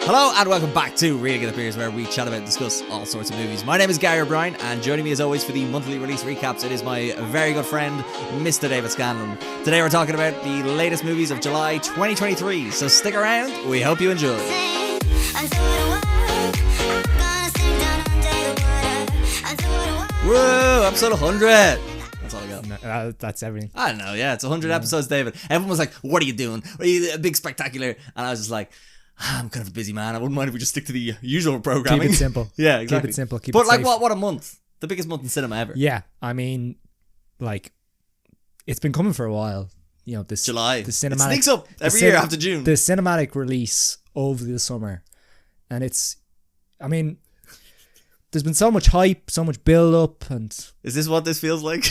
Hello and welcome back to Really Good Appears, where we chat about and discuss all sorts of movies. My name is Gary O'Brien, and joining me as always for the monthly release recaps, it is my very good friend, Mr. David Scanlon. Today we're talking about the latest movies of July 2023, so stick around, we hope you enjoy. Whoa, episode 100! That's all I got. No, that's everything. I don't know, yeah, it's 100 episodes, David. Everyone was like, what are you doing? Are you a big spectacular? And I was just like, I'm kind of a busy man. I wouldn't mind if we just stick to the usual programming. Keep it simple. Yeah, exactly. Keep it simple. But it like, safe. what a month. The biggest month in cinema ever. Yeah, I mean, like, it's been coming for a while. You know, this July. the cinematic, it sneaks up every year after June. The cinematic release over the summer. And it's, I mean, there's been so much hype, so much build up, and... Is this what this feels like?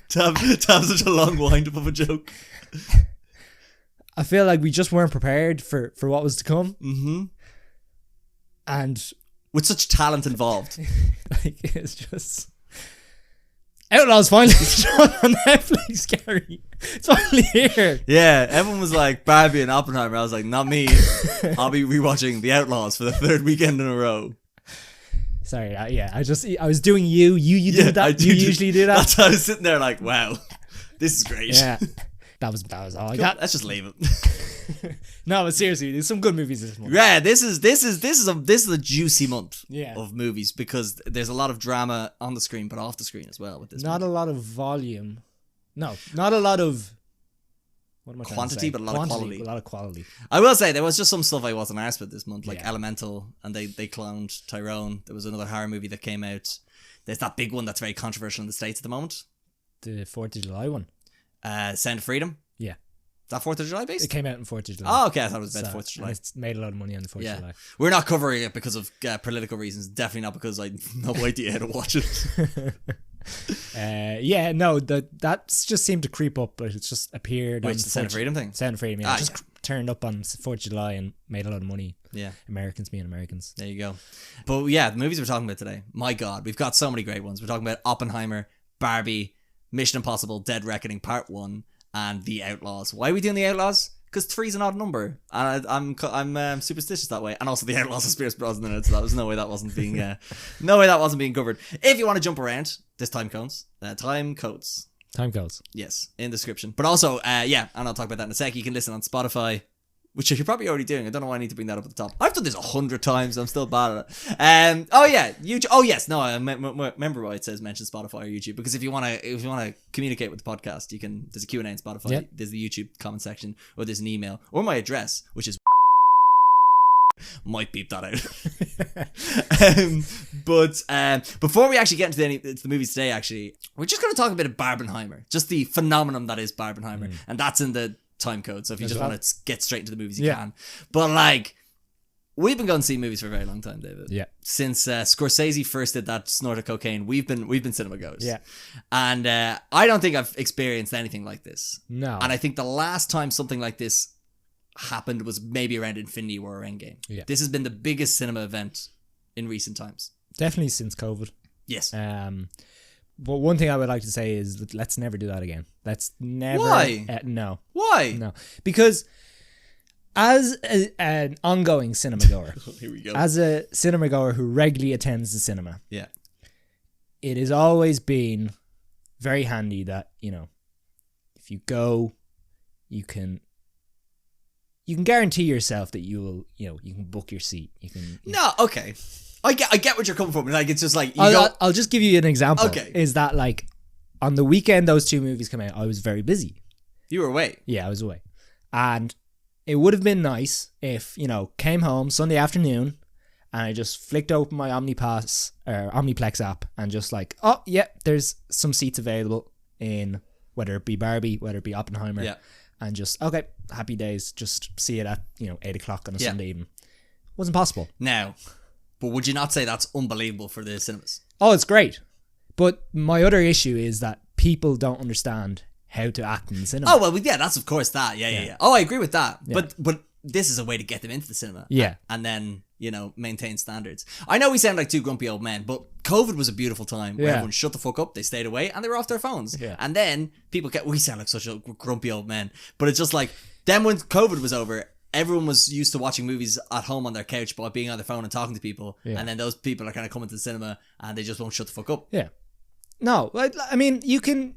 to have such a long wind up of a joke? I feel like we just weren't prepared for what was to come. Mm-hmm. And... with such talent involved. like, it's just... Outlaws finally shown on Netflix, Gary. It's finally here. Yeah, everyone was like, Barbie and Oppenheimer. I was like, not me. I'll be rewatching The Outlaws for the third weekend in a row. Sorry, yeah, I was doing you did that. You usually do that. That's how I was sitting there like, wow, this is great. Yeah. That was all I got. Let's just leave it. No, but seriously, there's some good movies this month. Yeah, this is a juicy month Yeah. of movies because there's a lot of drama on the screen but off the screen as well with this. Not a lot of volume. No, not a lot of what am I trying quantity, to say? but a lot of quality. A lot of quality. I will say there was just some stuff I wasn't arsed with this month, like Yeah. Elemental, and they cloned Tyrone. There was another horror movie that came out. There's that big one that's very controversial in the States at the moment. The 4th of July one. Sound of Freedom. Yeah. Is that 4th of July based? It came out on 4th of July. Oh, okay. I thought it was about 4th of July. And it's made a lot of money on the 4th of July. We're not covering it because of political reasons. Definitely not because I have no idea how to watch it. Yeah, no, that just seemed to creep up, but it's just appeared. Which, the Sound of Freedom thing? Sound of Freedom, yeah. Turned up on 4th of July and made a lot of money. Yeah. Americans being Americans. There you go. But yeah, the movies we're talking about today, my God, we've got so many great ones. We're talking about Oppenheimer, Barbie, Mission Impossible, Dead Reckoning Part 1, and The Outlaws. Why are we doing The Outlaws? Because 3's an odd number, and I'm superstitious that way. And also The Outlaws of Pierce Brosnan in it, so that was no way that wasn't being covered. If you want to jump around, there's time codes. Time codes. Yes, in the description. But also, and I'll talk about that in a sec. You can listen on Spotify, which you're probably already doing. I don't know why I need to bring that up at the top. I've done this 100 times. I'm still bad at it. Oh yeah, YouTube. Oh yes, no. I remember why it says mention Spotify or YouTube, because if you want to communicate with the podcast, you can. There's a Q&A in Spotify. Yep. There's the YouTube comment section, or there's an email, or my address, which is. Might beep that out. But before we actually get into the movies today, actually, we're just going to talk a bit of Barbenheimer, just the phenomenon that is Barbenheimer, and that's in the time code. So if you just want to get straight into the movies, you can. But like, we've been going to see movies for a very long time, David. Yeah. Since Scorsese first did that snort of cocaine, we've been cinema goers. Yeah. And I don't think I've experienced anything like this. No. And I think the last time something like this happened was maybe around Infinity War or Endgame. Yeah. This has been the biggest cinema event in recent times. Definitely since COVID. Yes. But one thing I would like to say is let's never do that again. Let's never. Why? No. Why? No. Because as an ongoing cinema goer, here we go. As a cinema goer who regularly attends the cinema, yeah, it has always been very handy that, you know, if you go, you can guarantee yourself that you can book your seat. Okay. I get what you're coming from. Like, it's just like I'll just give you an example. Okay. Is that like on the weekend those two movies come out, I was very busy. You were away. Yeah, I was away. And it would have been nice if, came home Sunday afternoon and I just flicked open my Omnipass or Omniplex app and just like, oh yeah, there's some seats available in whether it be Barbie, whether it be Oppenheimer. Yeah. And just, okay, happy days, just see it at 8 o'clock on a Yeah. Sunday evening. Wasn't possible. Now, but would you not say that's unbelievable for the cinemas? Oh, it's great. But my other issue is that people don't understand how to act in the cinema. Oh, well, yeah, that's of course that. Yeah. Oh, I agree with that. Yeah. But this is a way to get them into the cinema. Yeah. And then, maintain standards. I know we sound like two grumpy old men, but COVID was a beautiful time where Yeah. everyone shut the fuck up, they stayed away, and they were off their phones. Yeah. And then we sound like such a grumpy old men, but it's just like, then when COVID was over, everyone was used to watching movies at home on their couch by being on their phone and talking to people, Yeah. and then those people are kind of coming to the cinema and they just won't shut the fuck up. Yeah. No, I mean, you can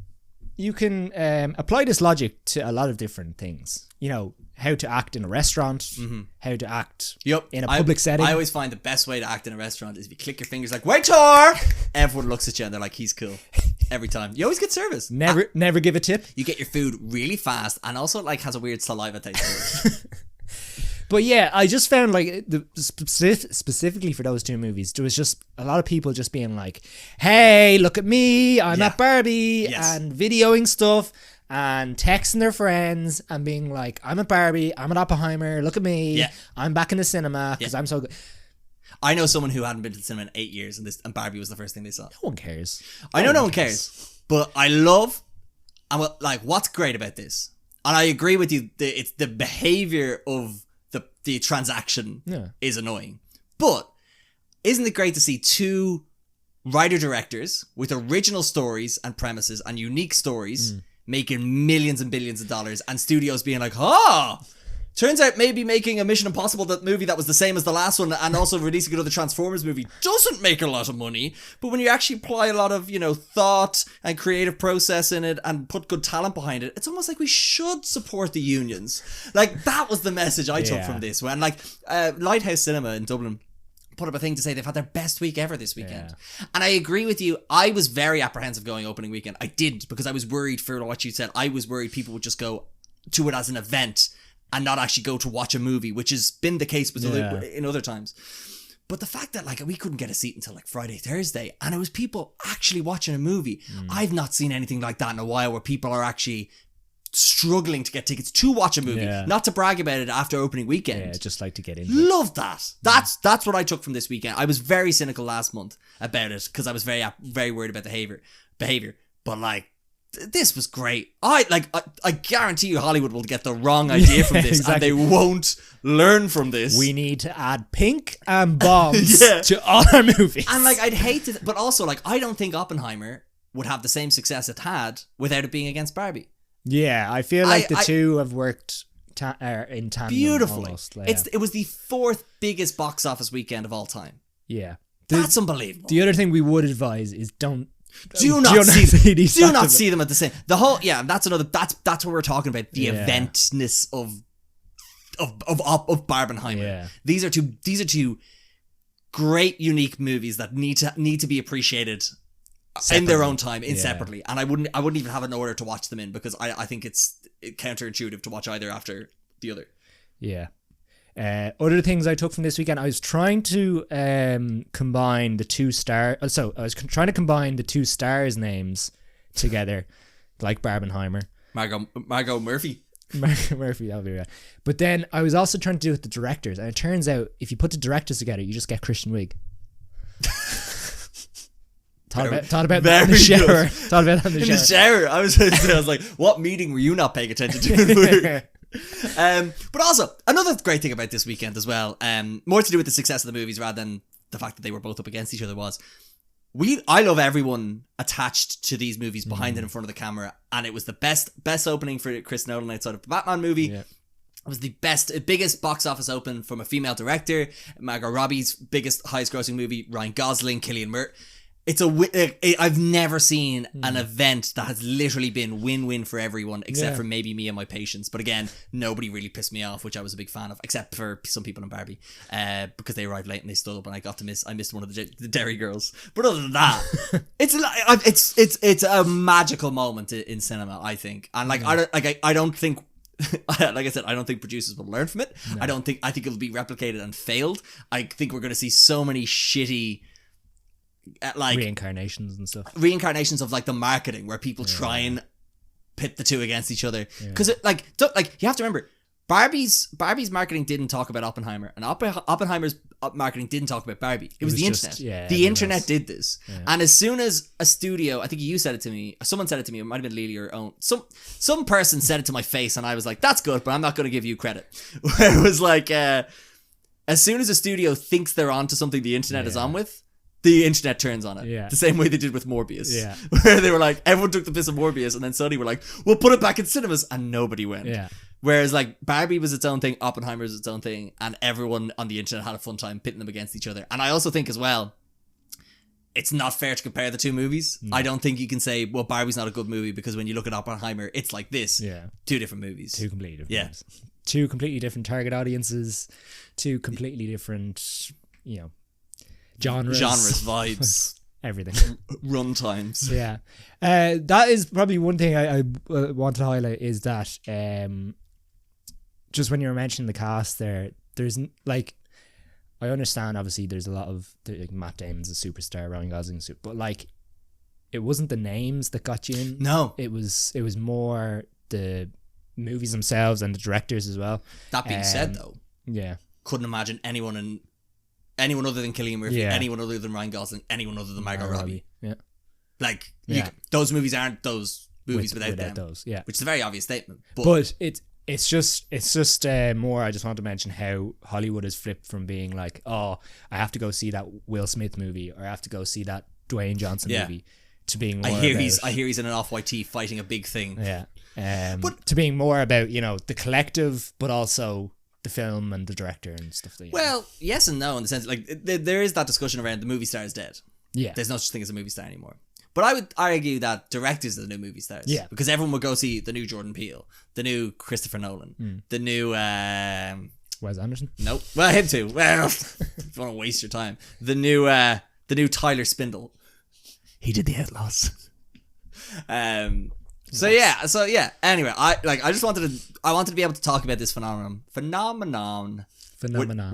apply this logic to a lot of different things. You know, how to act in a restaurant, how to act in a public setting. I always find the best way to act in a restaurant is if you click your fingers like, waiter! Everyone looks at you and they're like, he's cool. Every time. You always get service. Never give a tip. You get your food really fast and also like has a weird saliva taste to it. But yeah, I just found like specifically for those two movies, there was just a lot of people just being like, hey, look at me, I'm at Barbie, and videoing stuff and texting their friends and being like, I'm at Barbie, I'm at Oppenheimer, look at me, I'm back in the cinema because I'm so good. I know someone who hadn't been to the cinema in 8 years and Barbie was the first thing they saw. No one cares. I know no one cares, but I love, and like, what's great about this, and I agree with you, it's the behavior of the transaction is annoying. But isn't it great to see two writer-directors with original stories and premises and unique stories making millions and billions of dollars, and studios being like, turns out maybe making a Mission Impossible movie that was the same as the last one and also releasing another Transformers movie doesn't make a lot of money. But when you actually apply a lot of, thought and creative process in it and put good talent behind it, it's almost like we should support the unions. Like, that was the message I took from this. When, like, Lighthouse Cinema in Dublin put up a thing to say they've had their best week ever this weekend. And I agree with you. I was very apprehensive going opening weekend. I didn't, because I was worried for what you said. I was worried people would just go to it as an event and not actually go to watch a movie, which has been the case with in other times. But the fact that like we couldn't get a seat until like Friday, Thursday, and it was people actually watching a movie. I've not seen anything like that in a while, where people are actually struggling to get tickets to watch a movie, not to brag about it after opening weekend. Yeah, just like to get in. Love that. That's what I took from this weekend. I was very cynical last month about it because I was very worried about the behavior. But like, this was great. I guarantee you Hollywood will get the wrong idea from this and they won't learn from this. We need to add pink and bombs to all our movies. And like, I'd hate to, but also like, I don't think Oppenheimer would have the same success it had without it being against Barbie. Yeah, I feel like the two have worked in tandem. Beautifully. Almost, It was the fourth biggest box office weekend of all time. Yeah. That's unbelievable. The other thing we would advise is do not see them at the same. The whole that's what we're talking about. The eventness of Barbenheimer. Yeah. These are two great unique movies that need to be appreciated separately. In their own time, separately. And I wouldn't even have an order to watch them in, because I think it's counterintuitive to watch either after the other. Yeah. Other things I took from this weekend, I was trying to combine the two stars. So I was trying to combine the two stars' names together, like Barbenheimer. Margot Murphy. Margot Murphy, that'll be right. But then I was also trying to do it with the directors, and it turns out if you put the directors together, you just get Kristen Wiig. Thought about that in the shower. Thought about that in the shower. I was like, what meeting were you not paying attention to? But also another great thing about this weekend as well, more to do with the success of the movies rather than the fact that they were both up against each other, was I love everyone attached to these movies behind and in front of the camera, and it was the best opening for Chris Nolan outside of the Batman movie. It was the biggest box office open from a female director. Margot Robbie's highest grossing movie, Ryan Gosling, Cillian Murphy. I've never seen an event that has literally been win-win for everyone, except for maybe me and my patients. But again, nobody really pissed me off, which I was a big fan of, except for some people in Barbie, because they arrived late and they stood up, and I missed one of the Derry girls. But other than that, it's a magical moment in cinema, I think. And like, I don't think. Like I said, I don't think producers will learn from it. No. I think it'll be replicated and failed. I think we're going to see so many shitty reincarnations and stuff. Reincarnations of like the marketing, where people try and pit the two against each other. Because you have to remember, Barbie's marketing didn't talk about Oppenheimer, and Oppenheimer's marketing didn't talk about Barbie. It was the internet. The internet did this. And as soon as a studio, I think you said it to me, someone said it to me, it might have been Lily or Owen, some person said it to my face, and I was like, that's good, but I'm not going to give you credit. Where it was like, as soon as a studio thinks they're onto something the internet is on with, the internet turns on it. Yeah. The same way they did with Morbius. Yeah. Where they were like, everyone took the piss of Morbius, and then suddenly we're like, we'll put it back in cinemas, and nobody went. Yeah. Whereas like Barbie was its own thing, Oppenheimer was its own thing, and everyone on the internet had a fun time pitting them against each other. And I also think as well, it's not fair to compare the two movies. I don't think you can say, well, Barbie's not a good movie because when you look at Oppenheimer, it's like this. Yeah. Two different movies. Two completely different. Yeah. Movies. Two completely different target audiences. Two completely different, genres, vibes, everything. run times. Yeah. That is probably one thing I want to highlight is that just when you were mentioning the cast there's like, I understand obviously there's a lot of like Matt Damon's a superstar, Ryan Gosling's but like it wasn't the names that got you in. No. It was more the movies themselves and the directors as well. That being said though, yeah, couldn't imagine anyone other than Cillian Murphy, anyone other than Ryan Gosling, anyone other than Margot Robbie. Yeah. Like Yeah. those movies aren't those movies without them. those, yeah. Which is a very obvious statement. But it's just more. I just want to mention how Hollywood has flipped from being like, oh, I have to go see that Will Smith movie or I have to go see that Dwayne Johnson movie, to being more I hear he's in an off-white tee fighting a big thing. Yeah. But to being more about the collective, but also the film and the director and stuff. Well, yes and no in the sense like there is that discussion around the movie star is dead. Yeah. There's no such thing as a movie star anymore. But I would argue that directors are the new movie stars. Yeah. Because everyone would go see the new Jordan Peele, the new Christopher Nolan, the new... Wes Anderson? Nope. Well, him too. Well, if you want to waste your time. The new Tyler Spindle. He did The Outlaws. So yeah. Anyway, I wanted to be able to talk about this phenomenon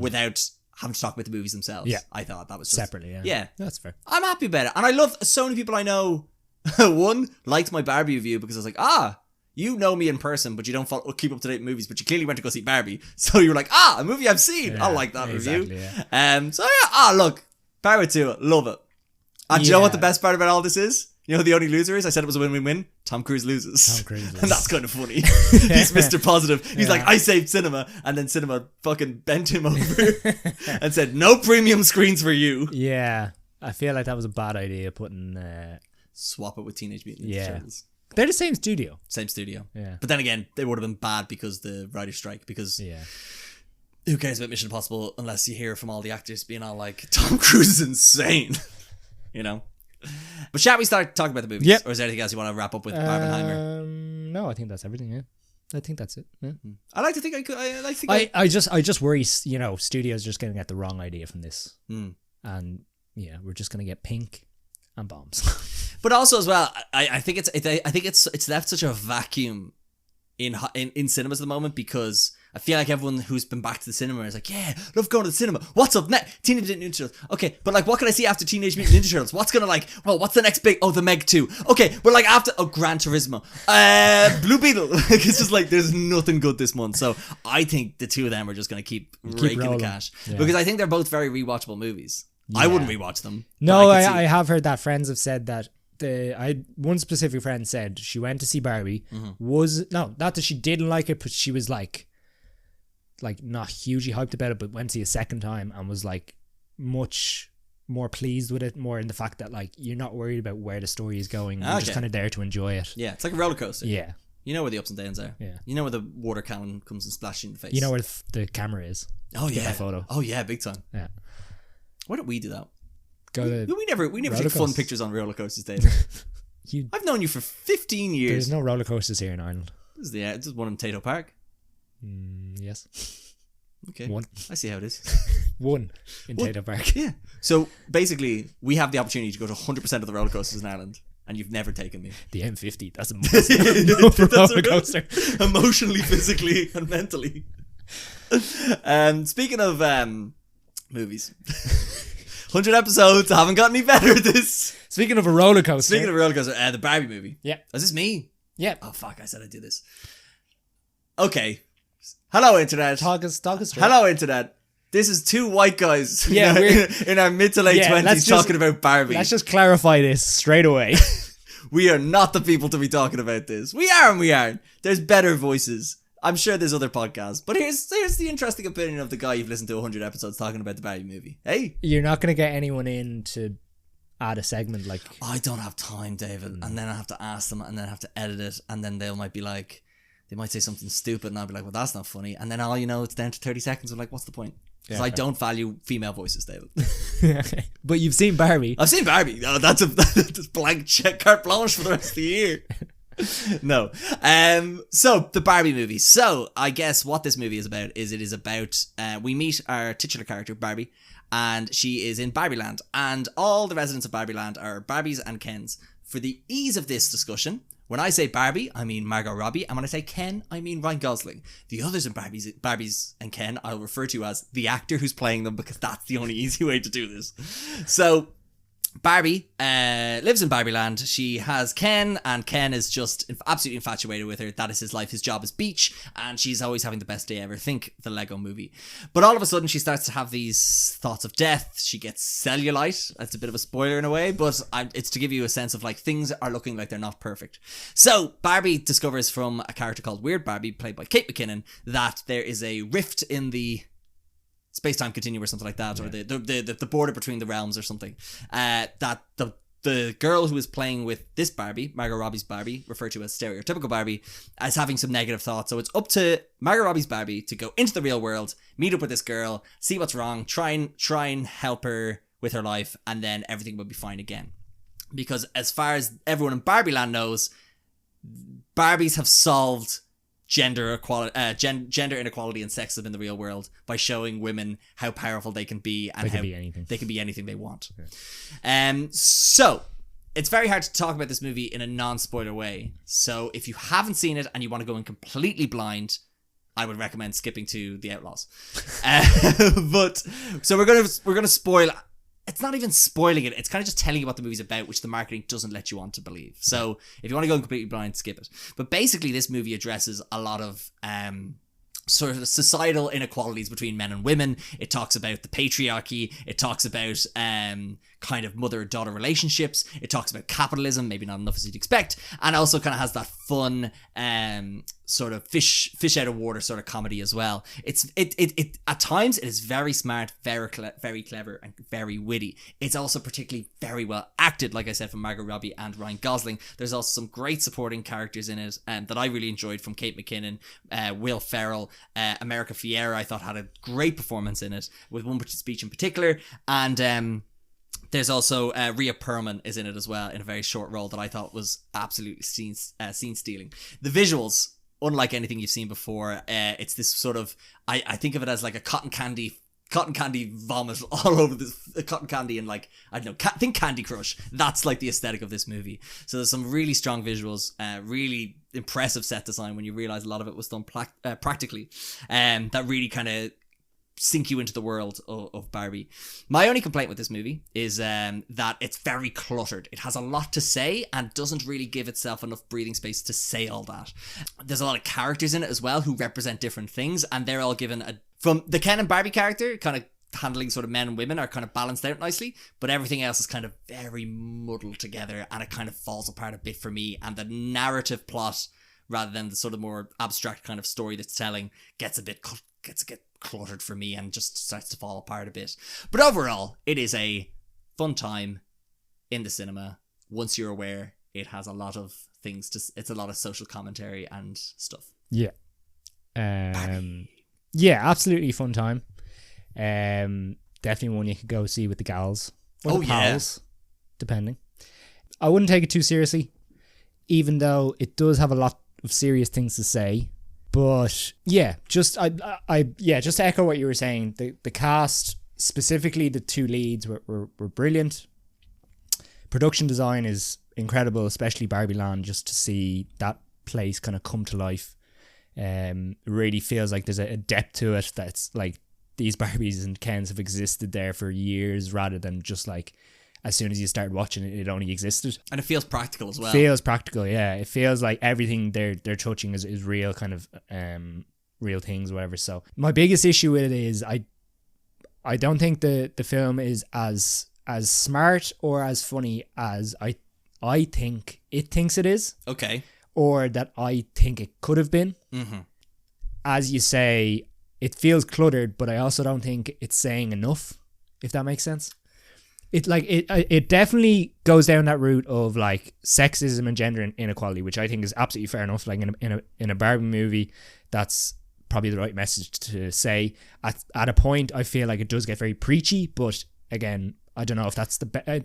without having to talk about the movies themselves. Yeah. I thought that was just, separately. Yeah, that's fair. I'm happy about it, and I love so many people I know. One liked my Barbie review because I was like, you know me in person, but you don't keep up to date movies, but you clearly went to go see Barbie, so you were like, a movie I've seen. Yeah, I like that exactly, review. Yeah. So yeah, look, power to it, love it. And do you know what the best part about all this is? You know who the only loser is? I said it was a win-win-win. Tom Cruise loses. And that's kind of funny. He's Mr. Positive. He's like, I saved cinema. And then cinema fucking bent him over and said, no premium screens for you. Yeah. I feel like that was a bad idea putting... Swap it with Teenage Mutant Ninja Turtles. They're the same studio. Same studio. Yeah. But then again, they would have been bad because the writer's strike. Because who cares about Mission Impossible unless you hear from all the actors being all like, Tom Cruise is insane. But shall we start talking about the movies? Yep. Or is there anything else you want to wrap up with Barbenheimer? No, I think that's everything. Yeah, I think that's it. Yeah. I like to think I could. I just worry. Studios are just going to get the wrong idea from this, and we're just going to get pink and bombs. But also as well, I think it's left such a vacuum in cinemas at the moment because I feel like everyone who's been back to the cinema is like, yeah, love going to the cinema. What's up next? Teenage Mutant Ninja Turtles. Okay, but like, what can I see after Teenage Mutant Ninja Turtles? What's gonna like? Oh, what's the next big? Oh, the Meg 2. Okay, but like after Gran Turismo, Blue Beetle. It's just like there's nothing good this month. So I think the two of them are just gonna keep raking the cash because I think they're both very rewatchable movies. I wouldn't rewatch them. No, I have heard that friends have said that. One specific friend said she went to see Barbie. Not that she didn't like it, but she was like not hugely hyped about it, but went to see a second time and was like much more pleased with it, more in the fact that like you're not worried about where the story is going. You're just kind of there to enjoy it. Yeah, it's like a roller coaster. Yeah. You know where the ups and downs are. Yeah. You know where the water cannon comes and splashes you in the face. You know where the camera is. Oh yeah. Get that photo. Oh yeah, big time. Yeah. Why don't we do that? We never take fun pictures on roller coasters, David. I've known you for 15 years. There's no roller coasters here in Ireland. This is just one in Tato Park. Yes. Okay. One. I see how it is. One in Tato Park. Yeah. So basically, we have the opportunity to go to 100% of the roller coasters in Ireland, and you've never taken me. The M50. That's a massive roller coaster. Emotionally, physically, and mentally. Speaking of movies. 100 episodes, I haven't got any better at this. Speaking of a roller coaster. The Barbie movie. Yeah. Is this me? Yeah. Oh, fuck, I said I'd do this. Okay. Hello, Internet. Talk us straight. Hello, Internet. This is two white guys in our mid to late 20s talking about Barbie. Let's just clarify this straight away. We are not the people to be talking about this. We are and we aren't. There's better voices I'm sure there's other podcasts, but here's the interesting opinion of the guy you've listened to 100 episodes talking about the Barbie movie. Hey, You're not going to get anyone in to add a segment like... I don't have time, David, and then I have to ask them, and then I have to edit it, and then they might be like, they might say something stupid, and I'll be like, well, that's not funny, and then all you know, it's down to 30 seconds. I'm like, what's the point? Because I don't value female voices, David. Okay. But you've seen Barbie. I've seen Barbie. Oh, that's a blank check, carte blanche for the rest of the year. No. So the Barbie movie. So I guess what this movie is about is it is about we meet our titular character Barbie, and she is in Barbie Land, and all the residents of Barbie Land are Barbies and Kens. For the ease of this discussion, when I say Barbie, I mean Margot Robbie, and when I say Ken, I mean Ryan Gosling. The others in Barbies and Ken, I'll refer to as the actor who's playing them, because that's the only easy way to do this. So Barbie lives in Barbie Land. She has Ken, and Ken is just absolutely infatuated with her. That is his life. His job is beach, and she's always having the best day ever. Think the Lego movie. But all of a sudden, she starts to have these thoughts of death. She gets cellulite. That's a bit of a spoiler in a way, but it's to give you a sense of like things are looking like they're not perfect. So Barbie discovers from a character called Weird Barbie, played by Kate McKinnon, that there is a rift in the space-time continuum or something like that, or the border between the realms or something, that the girl who is playing with this Barbie, Margot Robbie's Barbie, referred to as stereotypical Barbie, is having some negative thoughts. So it's up to Margot Robbie's Barbie to go into the real world, meet up with this girl, see what's wrong, try and help her with her life, and then everything will be fine again. Because as far as everyone in Barbie Land knows, Barbies have solved gender inequality and sexism in the real world by showing women how powerful they can be, and they can be anything they want. Yeah. So it's very hard to talk about this movie in a non-spoiler way. So if you haven't seen it and you want to go in completely blind, I would recommend skipping to The Outlaws. But so we're gonna spoil. It's not even spoiling it. It's kind of just telling you what the movie's about, which the marketing doesn't let you on to believe. So if you want to go completely blind, skip it. But basically, this movie addresses a lot of sort of societal inequalities between men and women. It talks about the patriarchy. It talks about kind of mother-daughter relationships. It talks about capitalism, maybe not enough as you'd expect, and also kind of has that fun sort of fish out of water sort of comedy as well. It at times it is very smart, very clever, and very witty. It's also particularly very well acted, like I said, from Margot Robbie and Ryan Gosling. There's also some great supporting characters in it that I really enjoyed, from Kate McKinnon, Will Ferrell, America Ferrera. I thought had a great performance in it, with one speech in particular, and there's also Rhea Perlman is in it as well, in a very short role that I thought was absolutely scene stealing. The visuals, unlike anything you've seen before, it's this sort of, I think of it as like a cotton candy vomit all over this cotton candy, and like, I don't know, think Candy Crush. That's like the aesthetic of this movie. So there's some really strong visuals, really impressive set design when you realize a lot of it was done practically, that really kind of sink you into the world of Barbie. My only complaint with this movie is that it's very cluttered. It has a lot to say and doesn't really give itself enough breathing space to say all that. There's a lot of characters in it as well who represent different things, and they're all given from the Ken and Barbie character, kind of handling sort of men and women, are kind of balanced out nicely, but everything else is kind of very muddled together, and it kind of falls apart a bit for me. And the narrative plot, rather than the sort of more abstract kind of story that's telling, gets a bit cluttered for me and just starts to fall apart a bit. But overall, it is a fun time in the cinema. Once you're aware, it has a lot of things it's a lot of social commentary and stuff. Yeah. Yeah, absolutely fun time. Definitely one you could go see with the gals or the pals, depending. I wouldn't take it too seriously, even though it does have a lot of serious things to say. But yeah, just to echo what you were saying, the cast, specifically the two leads, were brilliant. Production design is incredible, especially Barbie Land, just to see that place kind of come to life. Really feels like there's a depth to it that's like these Barbies and Kens have existed there for years, rather than just like as soon as you started watching it, it only existed. And it feels practical as well. Feels practical, yeah. It feels like everything they're touching is real kind of real things, whatever. So my biggest issue with it is I don't think the film is as smart or as funny as I think it thinks it is. Okay. Or that I think it could have been. Mm-hmm. as you say, it feels cluttered, but I also don't think it's saying enough, if that makes sense. It definitely goes down that route of like sexism and gender inequality, which I think is absolutely fair enough. Like in a Barbie movie, that's probably the right message to say. At a point, I feel like it does get very preachy, but again, I don't know if that's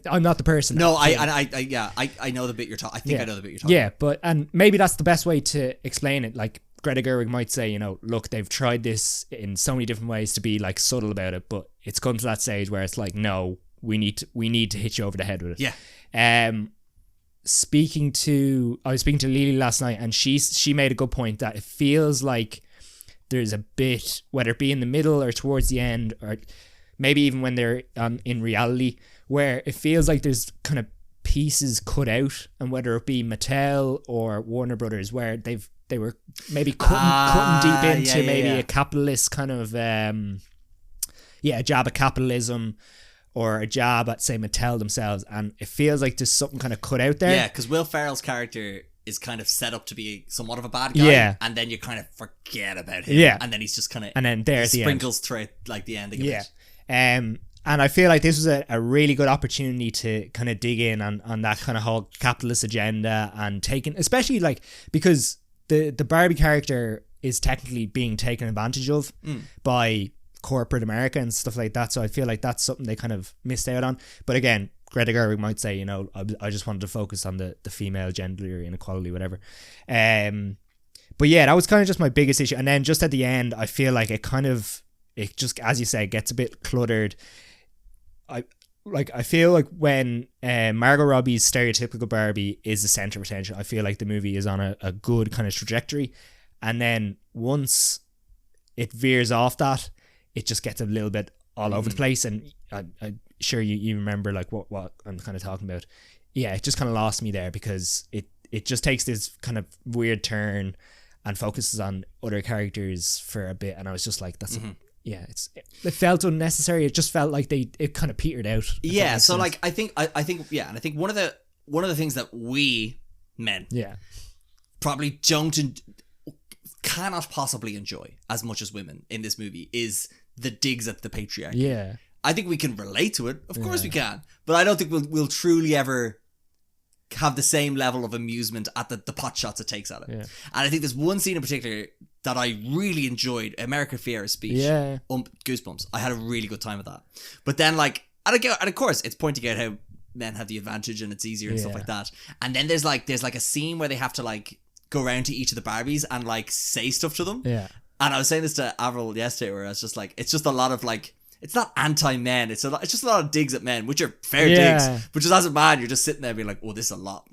I'm not the person. No, I know the bit you're talking. I think I know the bit you're talking. Yeah, and maybe that's the best way to explain it. Like Greta Gerwig might say, you know, look, they've tried this in so many different ways to be like subtle about it, but it's come to that stage where it's like, no, we need to hit you over the head with it. Yeah. I was speaking to Lily last night, and she made a good point that it feels like there's a bit, whether it be in the middle or towards the end, or maybe even when they're in reality, where it feels like there's kind of pieces cut out, and whether it be Mattel or Warner Brothers, where they were maybe cutting deep into a capitalist kind of a jab at capitalism, or a jab at, say, Mattel themselves, and it feels like there's something kind of cut out there. Yeah, because Will Ferrell's character is kind of set up to be somewhat of a bad guy, and then you kind of forget about him, and then he's just kind of, and then there's the sprinkles throughout like the ending of it. And I feel like this was a really good opportunity to kind of dig in on that kind of whole capitalist agenda, and taking, especially like, because the Barbie character is technically being taken advantage of by corporate America and stuff like that, so I feel like that's something they kind of missed out on. But again, Greta Gerwig might say, you know, I just wanted to focus on the female gender inequality, whatever. But yeah, that was kind of just my biggest issue. And then just at the end, I feel like it just, as you say, gets a bit cluttered. I feel like when Margot Robbie's stereotypical Barbie is the center of attention, I feel like the movie is on a good kind of trajectory. And then once it veers off that, it just gets a little bit all over the place. And I'm sure you remember like what I'm kind of talking about. Yeah, it just kind of lost me there, because it just takes this kind of weird turn and focuses on other characters for a bit. And I was just like, that's... it felt unnecessary. It just felt like it kind of petered out. Yeah, so like I think and I think one of the things that we men probably cannot possibly enjoy as much as women in this movie is the digs at the patriarchy. Yeah, I think we can relate to it. Of course we can, but I don't think we'll truly ever have the same level of amusement at the pot shots it takes at it. And I think there's one scene in particular that I really enjoyed, America Fiera's speech. Goosebumps. I had a really good time with that. But then like, and of course it's pointing out how men have the advantage and it's easier and stuff like that. And then there's like a scene where they have to like go around to each of the Barbies and like say stuff to them. Yeah. And I was saying this to Avril yesterday, where I was just like, it's just a lot of like, it's not anti-men, it's just a lot of digs at men, which are fair digs, but just as a man, you're just sitting there being like, oh, this is a lot.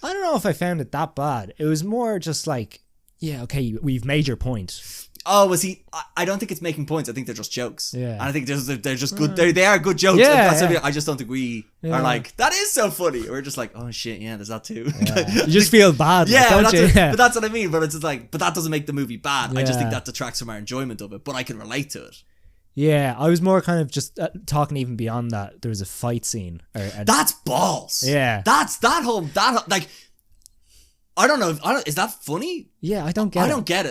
I don't know if I found it that bad. It was more just like, yeah, okay, we've made your point. Oh, was he? I don't think it's making points. I think they're just jokes. Yeah. And I think they're just good. They are good jokes. I just don't think we are like, that is so funny. We're just like, oh shit, yeah, there's that too. Yeah. You just feel bad. Yeah, like, don't you? But that's what I mean. But it's just like, but that doesn't make the movie bad. I just think that detracts from our enjoyment of it. But I can relate to it. Yeah, I was more kind of just talking even beyond that. There was a fight scene. That's balls. Yeah. That's that like, I don't know. Is that funny? Yeah, I don't get it. I don't get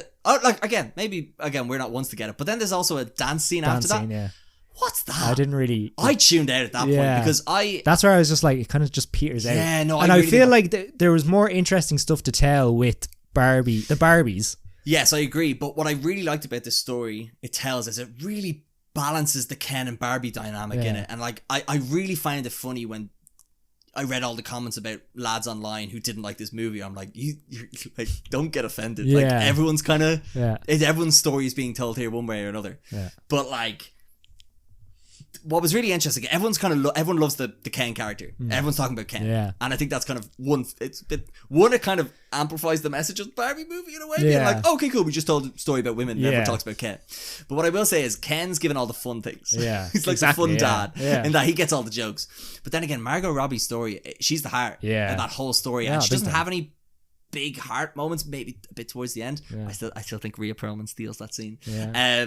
it. Maybe we're not ones to get it. But then there's also a dance scene after that. Yeah. What's that? I didn't really... I tuned out at that point because That's where I was just like, it kind of just peters out. Yeah, no, and I feel like there was more interesting stuff to tell with the Barbies. Yes, I agree. But what I really liked about this story it tells is it really balances the Ken and Barbie dynamic in it. And like, I really find it funny when I read all the comments about lads online who didn't like this movie. I'm like, you're like, don't get offended. Like, everyone's kind of, everyone's story is being told here one way or another. Yeah. But like, what was really interesting, everyone loves the Ken character. Everyone's talking about Ken. Yeah. And I think that's kind of it kind of amplifies the message of the Barbie movie in a way. Being like, okay, cool, we just told a story about women and everyone talks about Ken. But what I will say is Ken's given all the fun things. Yeah. He's like the fun dad. Yeah. And that he gets all the jokes. But then again, Margot Robbie's story, she's the heart of that whole story. And she doesn't have any big heart moments, maybe a bit towards the end. Yeah. I still think Rhea Perlman steals that scene. Yeah.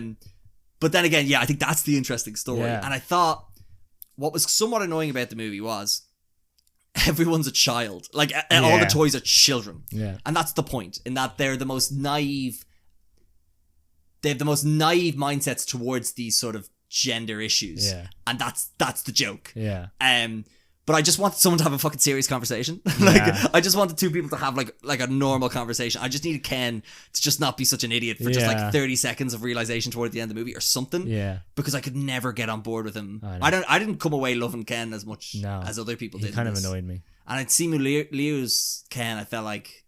But then again, I think that's the interesting story. Yeah. And I thought what was somewhat annoying about the movie was everyone's a child. Like, all the toys are children. Yeah. And that's the point, in that they're the most naive, they have the most naive mindsets towards these sort of gender issues. Yeah. And that's the joke. Yeah. But I just wanted someone to have a fucking serious conversation. I just wanted two people to have like a normal conversation. I just needed Ken to just not be such an idiot for just like 30 seconds of realization toward the end of the movie or something. Yeah. Because I could never get on board with him. I I didn't come away loving Ken as much as other people did. He kind of annoyed me. And I'd seen Liu's Ken, I felt like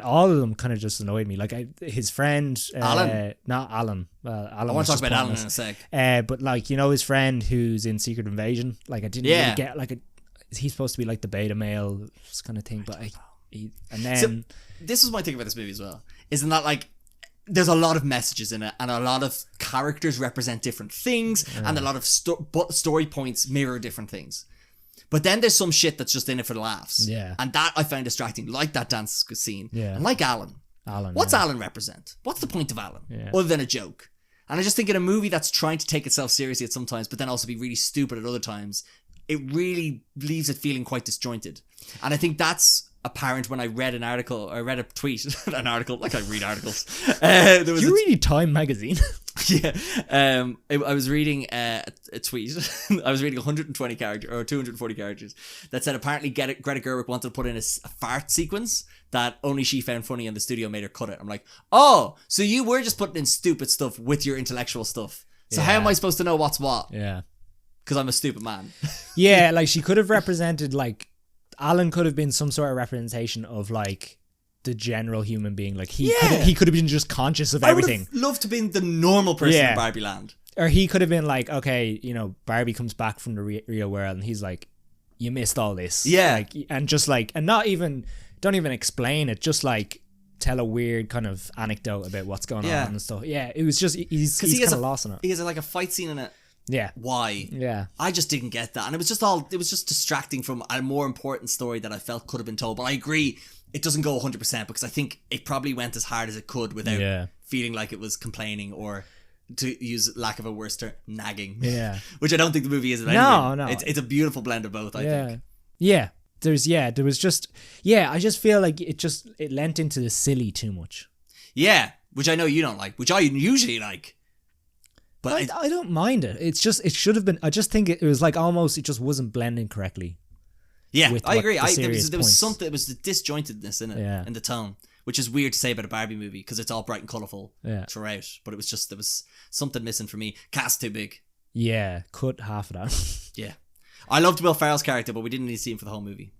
all of them kind of just annoyed me. Like his friend, Alan, not Alan. Well, Alan. I want to talk about Alan in a sec. But like his friend who's in Secret Invasion. Like I didn't really get like he's supposed to be like the beta male kind of thing, but and then so, this was my thing about this movie as well. Isn't that like there's a lot of messages in it, and a lot of characters represent different things, and a lot of story points mirror different things. But then there's some shit that's just in it for the laughs. Yeah. And that I found distracting, like that dance scene. Yeah. And like Alan. What's Alan represent? What's the point of Alan? Yeah. Other than a joke? And I just think in a movie that's trying to take itself seriously at some times, but then also be really stupid at other times, it really leaves it feeling quite disjointed. And I think that's apparent when I read an article, or I read a tweet, an article, like I read articles. You're reading Time magazine. Yeah. I was reading a tweet. I was reading 120 characters or 240 characters that said apparently Greta Gerwig wanted to put in a fart sequence that only she found funny and the studio made her cut it. I'm like, oh, so you were just putting in stupid stuff with your intellectual stuff. So how am I supposed to know what's what? Yeah. Because I'm a stupid man. Yeah, like she could have represented, like, Alan could have been some sort of representation of, like, the general human being. Like, he could have been just conscious of everything. I would have loved to be the normal person in Barbie Land. Or he could have been like, okay, Barbie comes back from the real world and he's like, you missed all this. Yeah. Like, and just like, and don't even explain it, just like tell a weird kind of anecdote about what's going on and stuff. Yeah, it was just, he's kind of lost in it. He has like a fight scene in it. Yeah. Why? Yeah. I just didn't get that. And it was just distracting from a more important story that I felt could have been told. But I agree, it doesn't go 100% because I think it probably went as hard as it could without feeling like it was complaining or, to use lack of a worse term, nagging. Yeah. Which I don't think the movie is at anything. No. It's a beautiful blend of both, I think. Yeah. There was just, I just feel like it lent into the silly too much. Yeah. Which I know you don't like, which I usually like. But I don't mind it. It's just, it should have been, I just think it was like almost, it just wasn't blending correctly. Yeah, I agree. There was something, it was the disjointedness in it, in the tone, which is weird to say about a Barbie movie because it's all bright and colourful throughout. But it was just, there was something missing for me. Cast too big. Yeah, cut half of that. Yeah. I loved Will Ferrell's character, but we didn't need to see him for the whole movie.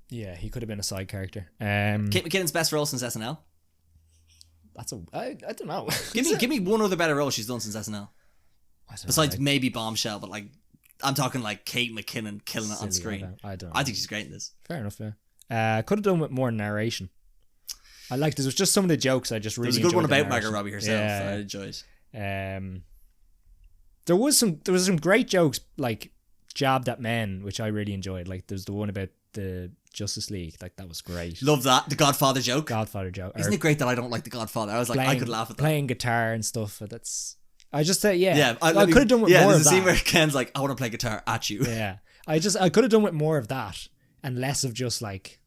Yeah, he could have been a side character. Kate McKinnon's best role since SNL? I don't know. Give me one other better role she's done since SNL. Besides maybe Bombshell, but like I'm talking like Kate McKinnon killing it on screen. I think she's great in this. Fair enough, yeah. Could have done with more narration. There was just some of the jokes I just really enjoyed. There was a good one about Margot Robbie herself. I enjoyed. There was some great jokes like jabbed at men, which I really enjoyed. Like there's the one about the Justice League, like that was great. Love that. The Godfather joke. Isn't it great that I don't like The Godfather? I was like, I could laugh at that. Playing guitar and stuff. I just said, I could have done with more of that. Yeah, there's a scene where Ken's like, I want to play guitar at you. Yeah. I could have done with more of that and less of just like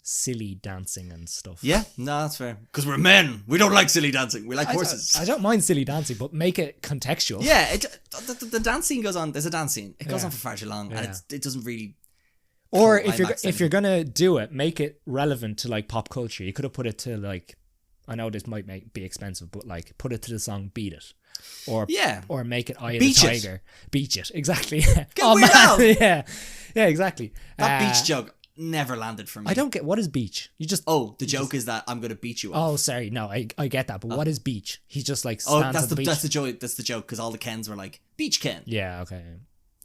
silly dancing and stuff. Yeah, no, that's fair. Because we're men. We don't like silly dancing. We like horses. I don't mind silly dancing, but make it contextual. Yeah, the dance scene goes on. There's a dance scene. It goes on for far too long and it doesn't really... Or if you're going to do it, make it relevant to like pop culture. You could have put it to like... I know this might be expensive, but like put it to the song Beat It. Or make it Eye of the Tiger. Beach it, exactly. Get weird out. Yeah, exactly. That beach joke never landed for me. I don't get, what is beach? The joke is that I'm going to beat you up. Oh, sorry, no, I get that, but what is beach? He's just like stands at the beach. That's the joke because all the Kens were like beach Ken. Yeah, okay.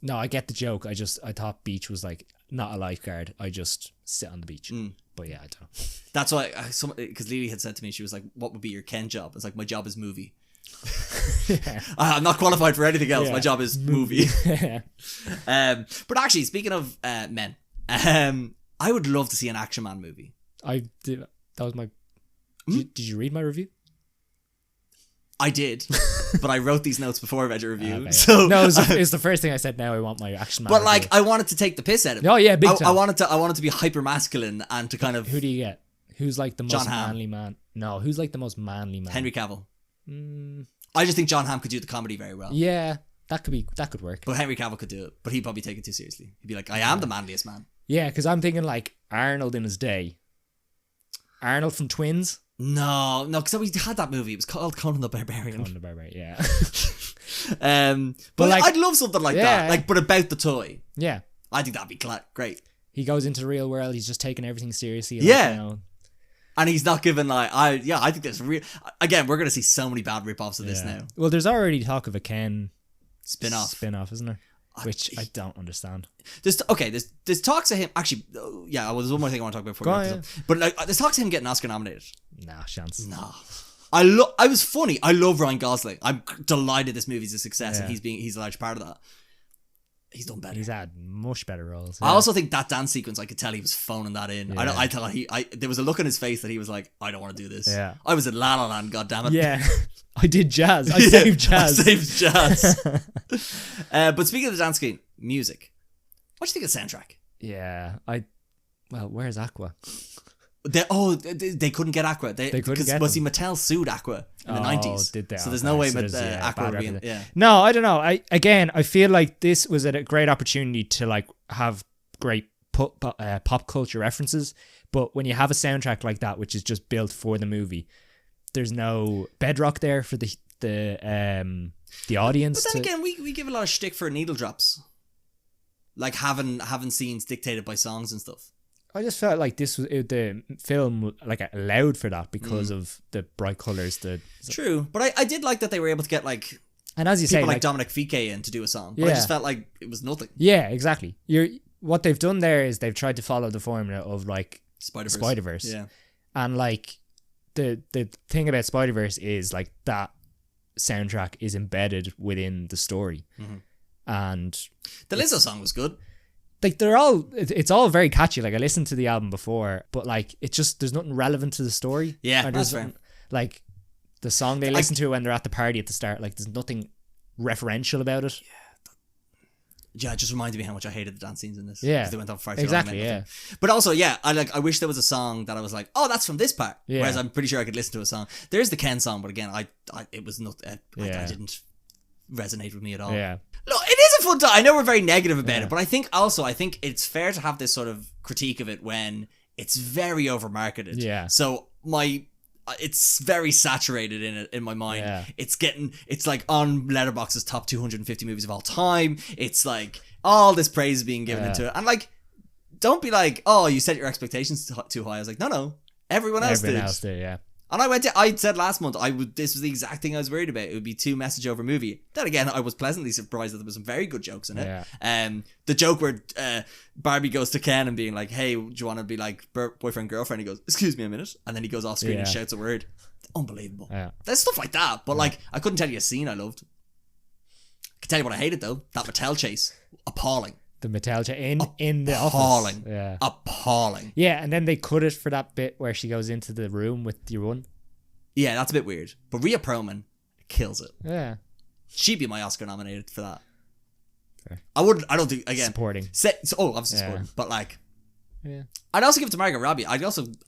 No, I get the joke. I thought beach was like not a lifeguard. I just sit on the beach. But yeah, I don't know. That's why because Lily had said to me, she was like, "What would be your Ken job?" It's like, my job is movie. I'm not qualified for anything else. My job is movie. But actually, speaking of men, I would love to see an Action Man movie. I did. That was my. Did you read my review? I did, but I wrote these notes before I read your review. Okay. So no, it's the first thing I said. Now I want my Action Man. But review. I wanted to take the piss out of it. Oh yeah, big time. I wanted to be hyper masculine and to kind of. Who do you get? Who's like the most manly man? No, who's like the most manly man? Henry Cavill. I just think John Hamm could do the comedy very well. Yeah, that could work. But Henry Cavill could do it. But he'd probably take it too seriously. He'd be like, I am the manliest man. Yeah, because I'm thinking like Arnold in his day. Arnold from Twins. No, because we had that movie. It was called Conan the Barbarian. Conan the Barbarian, yeah. But like, I'd love something like that. Like, but about the toy. Yeah. I think that'd be great. He goes into the real world. He's just taking everything seriously. Yeah. Like, you know. And he's not given like, I think there's real. Again, we're going to see so many bad rip-offs of this now. Well, there's already talk of a Ken spin-off, isn't there? Which I don't understand. There's talks of him actually. There's one more thing I want to talk about before. Go on, But like, there's talks of him getting Oscar nominated. Nah, chance. Nah. I was funny. I love Ryan Gosling. I'm delighted this movie's a success and he's a large part of that. He's done better. He's had much better roles. I also think that dance sequence, I could tell he was phoning that in. Yeah. I thought there was a look in his face that he was like, I don't want to do this. Yeah. I was in La La Land, goddammit. Yeah. I did jazz. I saved jazz. I saved jazz. But speaking of the dance scene, music. What do you think of the soundtrack? Yeah. Where's Aqua? They couldn't get Aqua. They couldn't get them. Mattel sued Aqua in the 90s. Did they? So there's no way Aqua would be in. Yeah. No, I don't know. I feel like this was a great opportunity to like have great pop culture references. But when you have a soundtrack like that, which is just built for the movie, there's no bedrock there for the audience. But then again, we give a lot of shtick for needle drops, like having scenes dictated by songs and stuff. I just felt like the film like allowed for that because of the bright colors. True, but I did like that they were able to get like, and as you people say, like Dominic Fike in to do a song. But I just felt like it was nothing. Yeah, exactly. What they've done there is they've tried to follow the formula of like Spider-Verse. Yeah, and like the thing about Spider-Verse is like that soundtrack is embedded within the story, and the Lizzo song was good. Like it's all very catchy. Like I listened to the album before, but like it just there's nothing relevant to the story. Yeah, that's fair. Like the song they listen to when they're at the party at the start, like there's nothing referential about it. Yeah, it just reminded me how much I hated the dance scenes in this. Yeah, they went on for exactly. Yeah, but also I wish there was a song that I was like, oh, that's from this part. Yeah. Whereas I'm pretty sure I could listen to a song. There is the Ken song, but again, it was not. I didn't resonate with me at all. Yeah. Look, it is a fun time. I know we're very negative about it, but I think it's fair to have this sort of critique of it when it's very overmarketed. Yeah. So it's very saturated in my mind. Yeah. It's like on Letterboxd's top 250 movies of all time. It's like all this praise is being given into it, and like, don't be like, oh, you set your expectations too high. I was like, no, everyone else did. Yeah. And I said last month, this was the exact thing I was worried about. It would be too message over movie. Then again, I was pleasantly surprised that there was some very good jokes in it. Yeah. The joke where Barbie goes to Ken and being like, hey, do you want to be like boyfriend, girlfriend? He goes, excuse me a minute. And then he goes off screen and shouts a word. Unbelievable. Yeah. There's stuff like that. But like, I couldn't tell you a scene I loved. I can tell you what I hated though. That Mattel chase. Appalling. The Mattel in the appalling. Office. Yeah. Appalling. Yeah, and then they cut it for that bit where she goes into the room with your one. Yeah, that's a bit weird. But Rhea Perlman kills it. Yeah. She'd be my Oscar nominated for that. Fair. I don't think, again. Supporting. Obviously supporting. But like, I'd also give it to Margot Robbie. I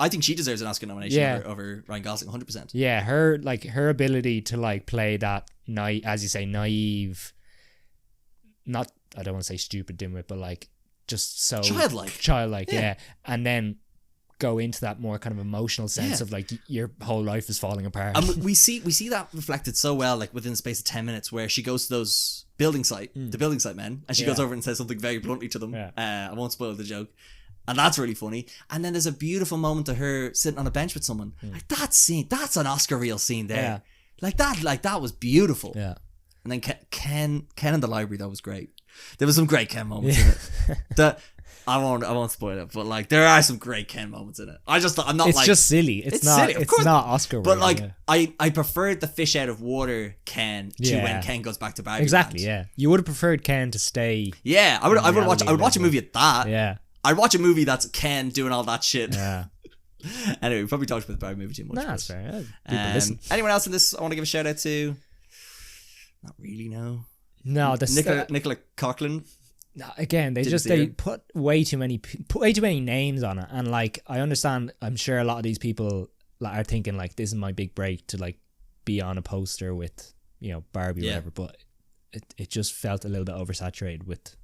think she deserves an Oscar nomination over Ryan Gosling, 100%. Yeah, her ability to like play that, as you say, naive, not, I don't want to say stupid dimwit, but like just so childlike, yeah. And then go into that more kind of emotional sense of like your whole life is falling apart. And we see that reflected so well, like within the space of 10 minutes, where she goes to the building site men, and she goes over and says something very bluntly to them. I won't spoil the joke. And that's really funny. And then there's a beautiful moment of her sitting on a bench with someone. Like that scene, that's an Oscar reel scene there. Like that was beautiful. Yeah. And then Ken in the library, that was great. There was some great Ken moments in it. I won't spoil it, but like there are some great Ken moments in it. I'm not. It's just silly. It's not. Silly. It's not Oscar. But like I preferred the fish out of water Ken to when Ken goes back to Barbie. Exactly. Land. Yeah. You would have preferred Ken to stay. Yeah, I would watch a movie at that. Yeah. I'd watch a movie that's Ken doing all that shit. Yeah. Anyway, we probably talked about the Barbie movie too much. Nah, that's fair. Listen. Anyone else in this I want to give a shout out to? Not really, no. No, Nicola Coughlan. No, again, they put way too many names on it, and like I understand, I'm sure a lot of these people are thinking like, this is my big break to like be on a poster with Barbie or Yeah. whatever, but it just felt a little bit oversaturated with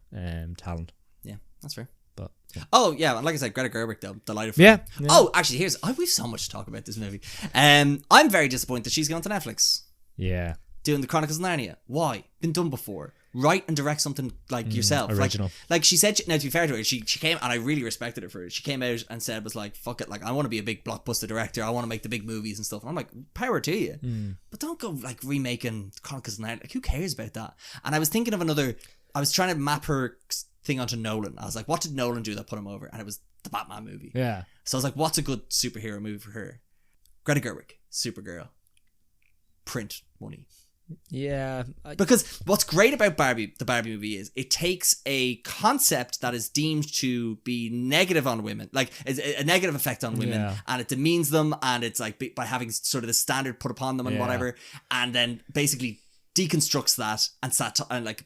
talent. Yeah, that's fair. But Oh yeah, and like I said, Greta Gerwig though, delighted for yeah, her. yeah. Oh, actually, we've so much to talk about this movie. I'm very disappointed that she's gone to Netflix yeah, doing the Chronicles of Narnia. Why? Been done before. Write and direct something like yourself. original. Like she said. Now to be fair to her, she came, and I really respected her for it. She came out and said, was like, fuck it, like I want to be a big blockbuster director. I want to make the big movies and stuff. And I'm like, power to you, but don't go like remaking Chronicles of Narnia. Like who cares about that? And I was thinking of another. I was trying to map her thing onto Nolan. I was like, what did Nolan do that put him over? And it was the Batman movie. Yeah. So I was like, what's a good superhero movie for her? Greta Gerwig, Supergirl. Print money. Yeah. Because what's great about the Barbie movie is it takes a concept that is deemed to be negative on women, like a negative effect on women, Yeah. and it demeans them, and it's like by having sort of the standard put upon them and Yeah. whatever, and then basically deconstructs that and satirizes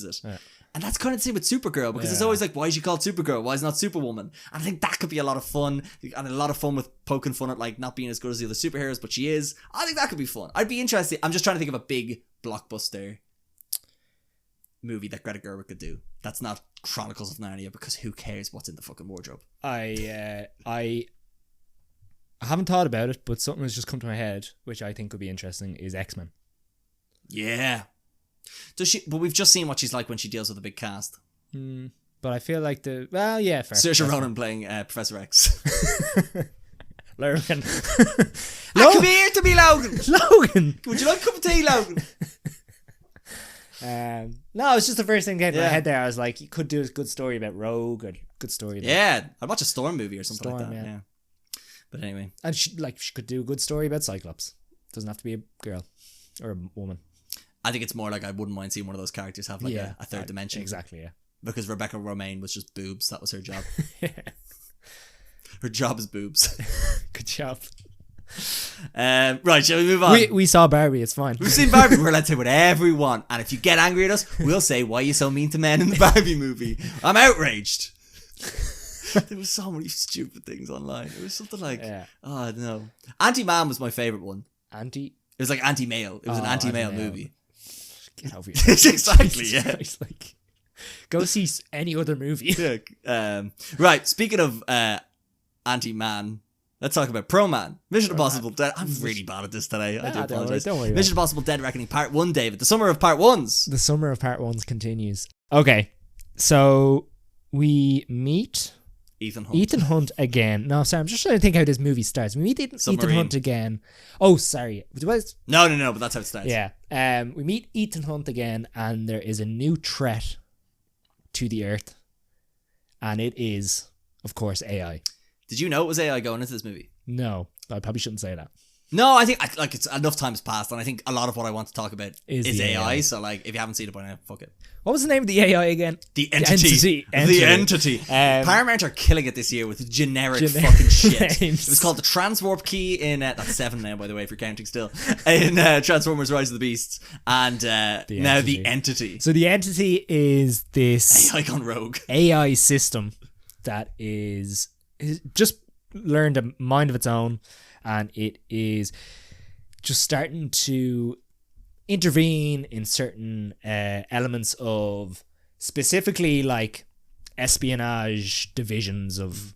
it. Yeah. And that's kind of the same with Supergirl, because it's Yeah. always like, why is she called Supergirl? Why is it not Superwoman? And I think that could be a lot of fun, and a lot of fun with poking fun at like not being as good as the other superheroes, but she is. I think that could be fun. I'd be interested. I'm just trying to think of a big blockbuster movie that Greta Gerwig could do. That's not Chronicles of Narnia, because who cares what's in the fucking wardrobe? I haven't thought about it, but something has just come to my head, which I think could be interesting, is X-Men. Yeah. Does she? But we've just seen what she's like when she deals with a big cast. But I feel like fair. Saoirse Ronan playing Professor X. Logan. Come here to me, Logan. Logan. Would you like a cup of tea, Logan? No, it's just the first thing that came to my Yeah. head there. I was like, you could do a good story about Rogue, or good story about Yeah, I'd watch a Storm movie or something like Storm, that. yeah. Yeah. But anyway, and she could do a good story about Cyclops. Doesn't have to be a girl or a woman. I think it's more like I wouldn't mind seeing one of those characters have like a third dimension. Exactly, yeah. Because Rebecca Romaine was just boobs. That was her job. Her job is boobs. Good job. Right, shall we move on? We saw Barbie, it's fine. We've seen Barbie. We're allowed to say whatever we want. And if you get angry at us, we'll say, why are you so mean to men in the Barbie movie? I'm outraged. There was so many stupid things online. It was something like, oh, I don't know. Anti-Man was my favourite one. Anti? It was like anti-male. It was an anti-male anti-male. movie. Get over yourself. Exactly, Jesus yeah. Christ, like, go see any other movie. Yeah. Right, speaking of anti-man, let's talk about Pro-Man. Mission Impossible Dead. I'm really bad at this today. I do apologise. Don't worry about Mission Impossible Dead Reckoning Part 1, David. The summer of Part 1s. The summer of Part 1s continues. Okay, so we meet Ethan Hunt. again. No, sorry, I'm just trying to think how this movie starts. We meet Ethan Submarine. Hunt again. Oh, sorry. No, but that's how it starts. Yeah. We meet Ethan Hunt again, and there is a new threat to the Earth, and it is, of course, AI. Did you know it was AI going into this movie? No, I probably shouldn't say that. No, I think it's enough time has passed, and I think a lot of what I want to talk about is the AI. AI. So like, if you haven't seen it by now, fuck it. What was the name of the AI again? The entity. Entity. The entity. Paramount are killing it this year with generic fucking shit. names. It was called the Transwarp Key in that's 7 now, by the way, if you're counting still. In Transformers: Rise of the Beasts, and now the entity. So the entity is this AI gone rogue. AI system that is just learned a mind of its own, and it is just starting to intervene in certain elements of specifically like espionage divisions of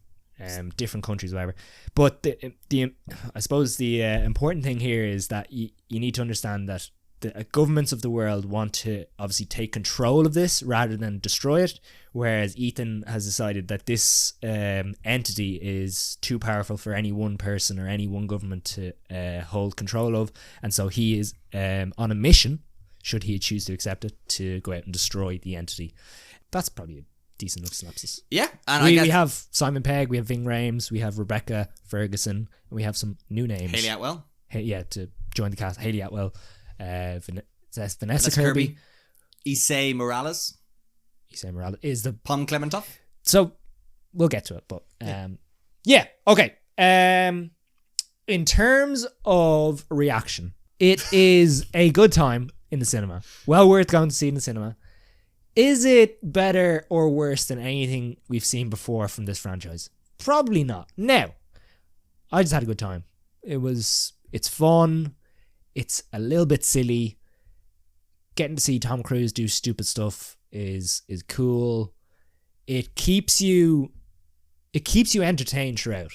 different countries, whatever. But the I suppose the important thing here is that you need to understand that the governments of the world want to obviously take control of this rather than destroy it, whereas Ethan has decided that this entity is too powerful for any one person or any one government to hold control of, and so he is on a mission, should he choose to accept it, to go out and destroy the entity. That's probably a decent enough synopsis. Yeah, and we have Simon Pegg, we have Ving Rhames, we have Rebecca Ferguson, and we have some new names. Haley Atwell. To join the cast. Haley Atwell. Vanessa Kirby. Issei Morales. Issei Morales is the Pom Klementov. So we'll get to it, but okay. In terms of reaction, it is a good time in the cinema. Well worth going to see in the cinema. Is it better or worse than anything we've seen before from this franchise? Probably not. Now, I just had a good time. It's fun. It's a little bit silly. Getting to see Tom Cruise do stupid stuff is cool. It keeps you entertained throughout.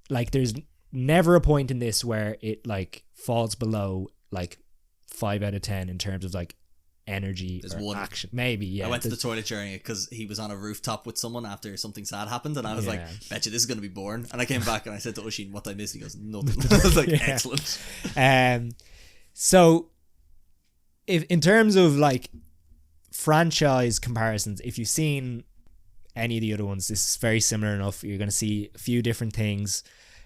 Like, there's never a point in this where it like falls below like 5 out of 10 in terms of like energy or action. Maybe, yeah. I went to the toilet during it because he was on a rooftop with someone after something sad happened, and I was like, bet you this is going to be boring. And I came back and I said to Oisin, what did I miss? He goes, nothing. I was like, excellent. So if in terms of like franchise comparisons, if you've seen any of the other ones, this is very similar enough. You're going to see a few different things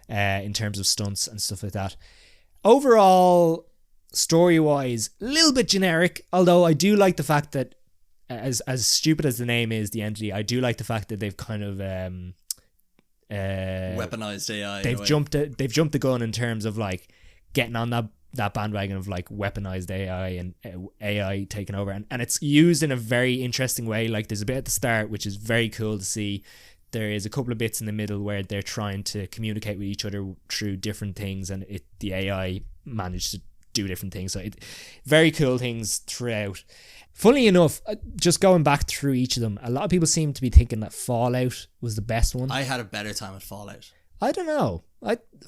in terms of stunts and stuff like that. Overall, story-wise, a little bit generic, although I do like the fact that, as stupid as the name is, the entity, I do like the fact that they've kind of weaponized AI. They've jumped the gun in terms of like getting on that bandwagon of like weaponized AI and AI taking over, and it's used in a very interesting way. Like, there's a bit at the start which is very cool to see. There is a couple of bits in the middle where they're trying to communicate with each other through different things, and the AI managed to do different things. So very cool things throughout. Funnily enough, just going back through each of them, a lot of people seem to be thinking that Fallout was the best one. I had a better time with Fallout. I don't know.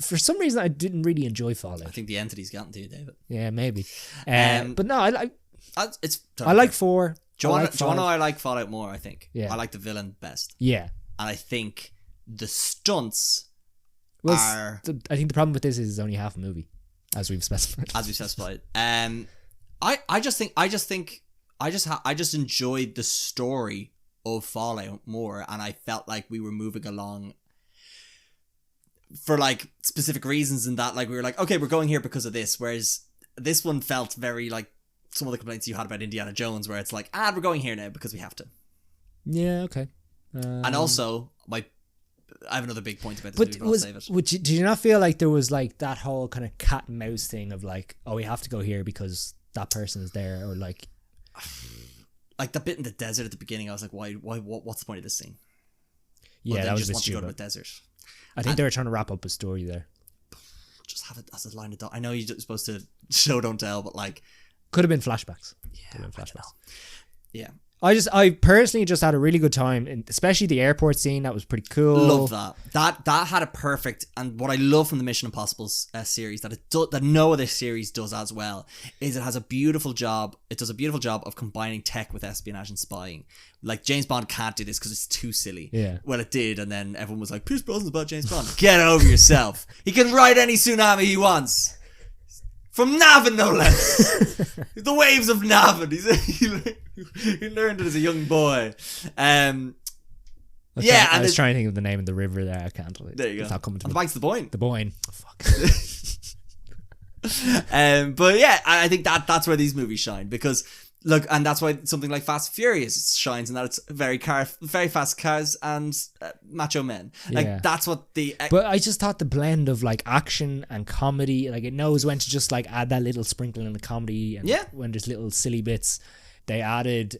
For some reason, I didn't really enjoy Fallout. I think the entity's gotten to you, David. Yeah, maybe. But no, I like 4. Do you want to know I like Fallout more, I think? Yeah. I like the villain best. Yeah. And I think the stunts I think the problem with this is it's only half a movie, as we've specified. I just enjoyed the story of Fallout more, and I felt like we were moving along for like specific reasons, and that like we were like, okay, we're going here because of this, whereas this one felt very like some of the complaints you had about Indiana Jones, where it's like, we're going here now because we have to. Yeah, okay. And also, I have another big point about this movie, but I'll save it. Did you not feel like there was like that whole kind of cat and mouse thing of like, oh, we have to go here because that person is there, or like the bit in the desert at the beginning? I was like, why? What's the point of this scene? Yeah, that was just want to go to a desert. I think they were trying to wrap up a story there. Just have it as a line of I know you're supposed to show don't tell, but like, could have been flashbacks. Yeah, yeah. I personally just had a really good time, and especially the airport scene. That was pretty cool. Love that had a perfect, and what I love from the Mission Impossible series that no other series does as well is it does a beautiful job of combining tech with espionage and spying. Like, James Bond can't do this because it's too silly. Yeah. Well, it did, and then everyone was like, Pierce Brosnan's about James Bond. Get over yourself. He can ride any tsunami he wants. From Navan, no less. The waves of Navan. He learned it as a young boy. I was trying to think of the name of the river there. I can't. There you go. It's not coming to me. The bank's the Boyne. The Boyne. Oh, fuck. But yeah, I think that's where these movies shine, because look, and that's why something like Fast and Furious shines, in that it's very fast cars and macho men. Like, that's what But I just thought the blend of like action and comedy, like, it knows when to just like add that little sprinkle in the comedy, and when there's little silly bits. They added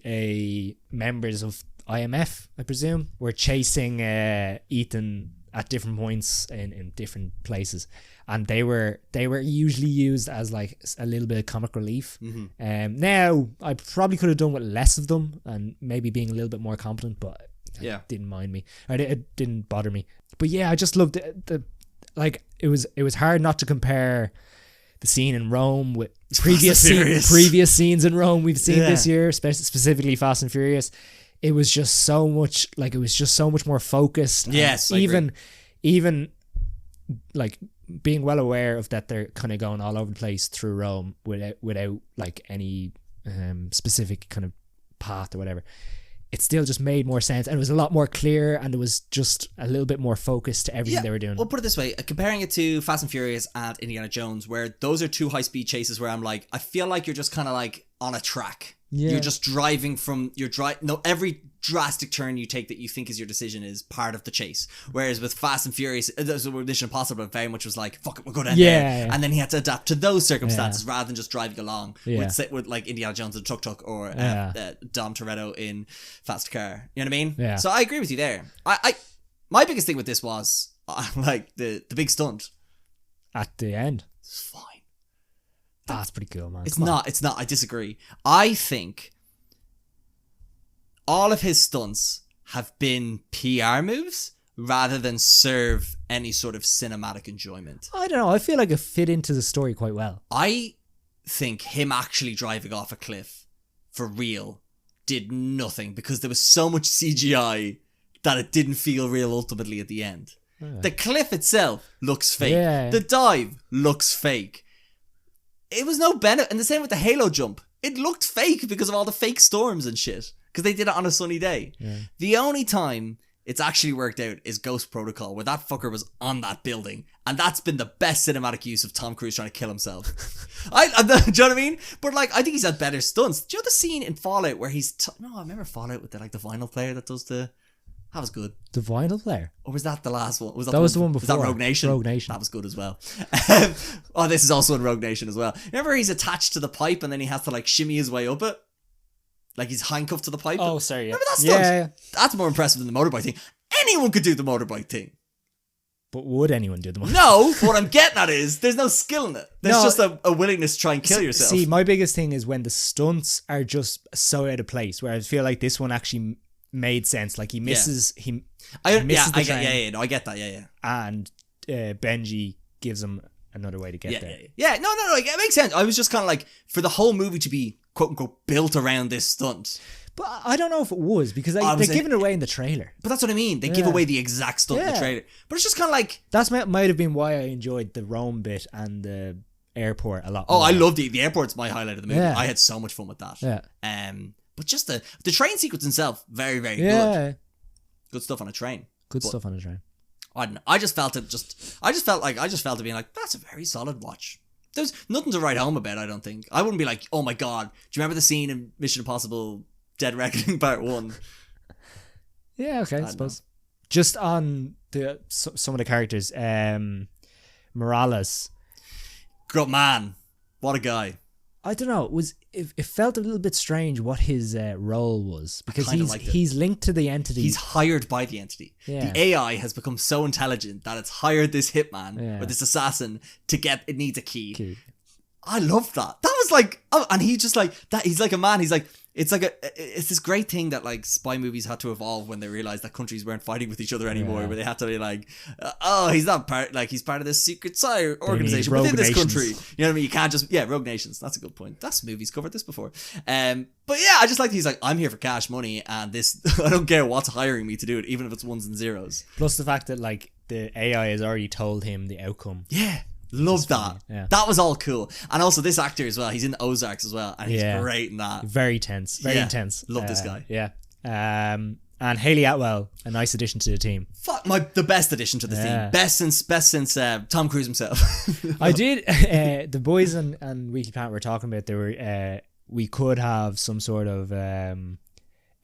members of IMF, I presume, were chasing Ethan at different points in different places, and they were usually used as like a little bit of comic relief. Mm-hmm. Now I probably could have done with less of them and maybe being a little bit more competent, but it didn't mind me. It didn't bother me. But yeah, I just loved the like it was hard not to compare the scene in Rome with previous scenes in Rome we've seen this year, specifically Fast and Furious. It was just so much more focused. Yes, even like being well aware of that they're kind of going all over the place through Rome without like any specific kind of path or whatever. It still just made more sense, and it was a lot more clear, and it was just a little bit more focused to everything they were doing. We'll put it this way, comparing it to Fast and Furious and Indiana Jones, where those are two high-speed chases where I'm like, I feel like you're just kind of like on a track. Yeah. You're just driving every drastic turn you take that you think is your decision is part of the chase. Whereas with Fast and Furious, Mission Impossible very much was like, fuck it, we'll go down there. And then he had to adapt to those circumstances rather than just driving along with like Indiana Jones and Tuk-Tuk or Dom Toretto in Fast Car. You know what I mean? Yeah. So I agree with you there. My biggest thing with this was like the big stunt. At the end. It's fine. That's pretty cool, man. It's not. I disagree. I think all of his stunts have been PR moves rather than serve any sort of cinematic enjoyment. I don't know. I feel like it fit into the story quite well. I think him actually driving off a cliff for real did nothing because there was so much CGI that it didn't feel real ultimately at the end. Yeah. The cliff itself looks fake. Yeah. The dive looks fake. It was no benefit. And the same with the Halo jump. It looked fake because of all the fake storms and shit. Because they did it on a sunny day. Yeah. The only time it's actually worked out is Ghost Protocol, where that fucker was on that building. And that's been the best cinematic use of Tom Cruise trying to kill himself. Do you know what I mean? But like, I think he's had better stunts. Do you know the scene in Fallout where he's... No, I remember Fallout with the vinyl player that does the... That was good. The vinyl player? Or was that the last one? That was the one before. Was that Rogue Nation? Rogue Nation. That was good as well. This is also in Rogue Nation as well. Remember he's attached to the pipe and then he has to like shimmy his way up it? Like he's handcuffed to the pipe? Oh, sorry. Yeah. Remember that stunt? Yeah. That's more impressive than the motorbike thing. Anyone could do the motorbike thing. But would anyone do the motorbike? No, what I'm getting at is there's no skill in it. There's just a willingness to try and kill yourself. See, my biggest thing is when the stunts are just so out of place, where I feel like this one actually made sense. Like he misses... I get that. Yeah. And Benji gives him another way to get there. Yeah. No, it makes sense. I was just kind of like, for the whole movie to be quote unquote built around this stunt. But I don't know if it was because they're giving it away in the trailer. But that's what I mean. They give away the exact stunt in the trailer. But it's just kind of like... That might have been why I enjoyed the Rome bit and the airport a lot more. Oh, I loved the airport's my highlight of the movie. Yeah. I had so much fun with that. Yeah. But just the train sequence itself, very, very good. Good stuff on a train. Stuff on a train. I don't know. I just felt it being like, that's a very solid watch. There's nothing to write home about, I don't think. I wouldn't be like, oh my god, do you remember the scene in Mission Impossible Dead Reckoning Part 1? Yeah, okay, I suppose. Just on some of the characters, Morales. Good man. What a guy. I don't know. It felt a little bit strange what his role was because he's linked to the entity. He's hired by the entity. Yeah. The AI has become so intelligent that it's hired this hitman or this assassin to get. It needs a key. I love that. That was like, and he just like that. He's like a man. He's like, it's this great thing that like spy movies had to evolve when they realized that countries weren't fighting with each other anymore. Where they had to be like, he's not he's part of this secret organization within this country. You know what I mean? You can't just rogue nations. That's a good point. That's movies covered this before. But yeah, I just like he's like, I'm here for cash money, and this I don't care what's hiring me to do it, even if it's ones and zeros. Plus the fact that like the AI has already told him the outcome. Yeah. Love that. Yeah. That was all cool. And also this actor as well. He's in Ozarks as well. And he's great in that. Very tense. Very intense. Love this guy. Yeah. And Hayley Atwell, a nice addition to the team. The best addition to the team. Best since Tom Cruise himself. I did. The boys and Weekly Planet were talking about there were we could have some sort of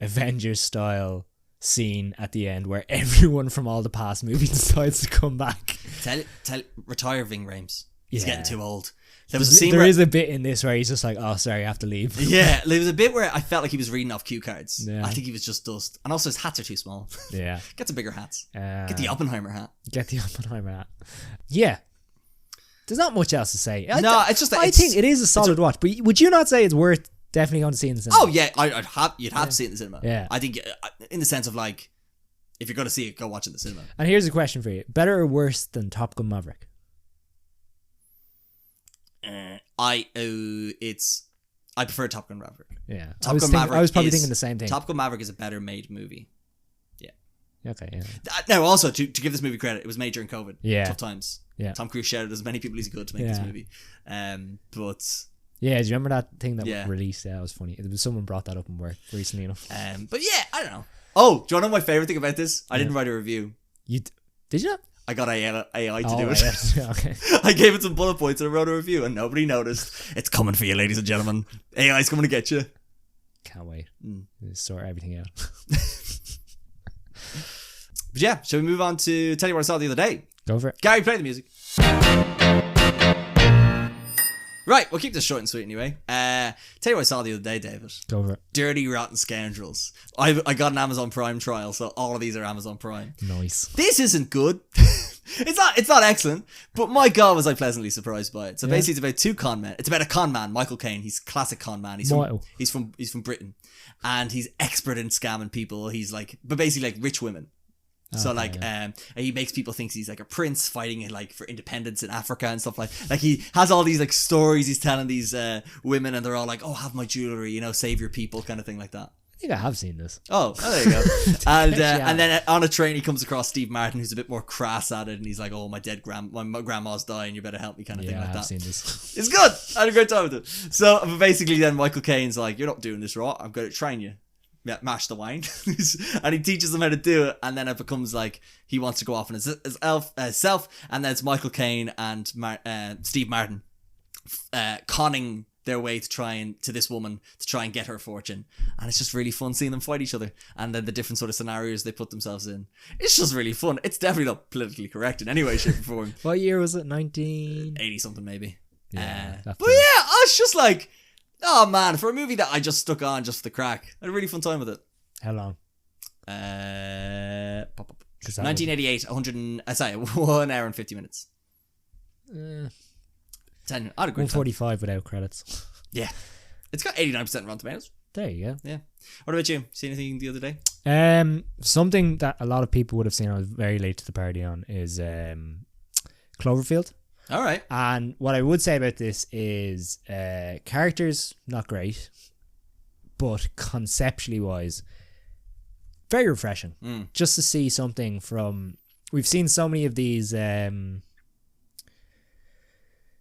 Avengers style scene at the end where everyone from all the past movies decides to come back. Retire Ving Rhames. He's getting too old. There is a bit in this where he's just like, oh sorry, I have to leave. Yeah, there was a bit where I felt like he was reading off cue cards. I think he was just dust. And also his hats are too small. Yeah. Get some bigger hats. Get the Oppenheimer hat. Yeah. There's not much else to say. It's just I think it is a solid watch, but would you not say it's worth definitely going to see in the cinema? Oh yeah, you'd have to see it in the cinema. Yeah. I think in the sense of like, if you're going to see it, go watch it in the cinema. And here's a question for you. Better or worse than Top Gun Maverick? I prefer Top Gun Maverick. Yeah. I was probably thinking the same thing. Top Gun Maverick is a better made movie. Yeah. Okay, yeah. Now also, to give this movie credit, it was made during COVID. Yeah. Tough times. Yeah. Tom Cruise shouted as many people as he could to make this movie. But... Yeah, do you remember that thing that was released? Yeah, it was funny. Someone brought that up in work recently enough. But yeah, I don't know. Oh, do you want to know my favourite thing about this? I didn't write a review. Did you not? I got AI to do it. Yeah. Okay. I gave it some bullet points and I wrote a review and nobody noticed. It's coming for you, ladies and gentlemen. AI's coming to get you. Can't wait. Sort everything out. But yeah, shall we move on to tell you what I saw the other day? Go for it. Gary, play the music. Right, we'll keep this short and sweet anyway. Tell you what I saw the other day, David. Go for it. Dirty Rotten Scoundrels. I got an Amazon Prime trial, so all of these are Amazon Prime. Nice. This isn't good. It's not excellent, but my God, was I pleasantly surprised by it. So Yeah. basically, it's about two con men. It's about a con man, Michael Caine. He's a classic con man. He's from Britain, and he's expert in scamming people. He's like, but basically like rich women. So he makes people think he's like a prince fighting like for independence in Africa and stuff like he has all these like stories he's telling these women, and they're all like, oh, have my jewelry, save your people, kind of thing like that. I think I have seen this. Oh, there you go. And then on a train he comes across Steve Martin, who's a bit more crass at it, and he's like, oh, my grandma's dying, you better help me, kind of thing like that. I've seen this. It's good. I had a great time with it. So but basically then Michael Caine's like, you're not doing this right, I'm going to train you. Yeah, mash the wine. And he teaches them how to do it, and then it becomes like he wants to go off on his self, and then it's Michael Caine and Steve Martin conning their way to this woman to try and get her fortune, and it's just really fun seeing them fight each other, and then the different sort of scenarios they put themselves in. It's just really fun. It's definitely not politically correct in any way, shape, or form. What year was it? 1980 something maybe. Yeah, but yeah, I was just like, oh man, for a movie that I just stuck on just for the crack, I had a really fun time with it. How long? 1988, 1 hour and 50 minutes. 10. I had a great 145 without credits. Yeah. It's got 89% Rotten Tomatoes. There you go. Yeah. What about you? See anything the other day? Something that a lot of people would have seen, I was very late to the party on, is Cloverfield. All right. And what I would say about this is characters, not great, but conceptually wise, very refreshing. Just to see something from... We've seen so many of these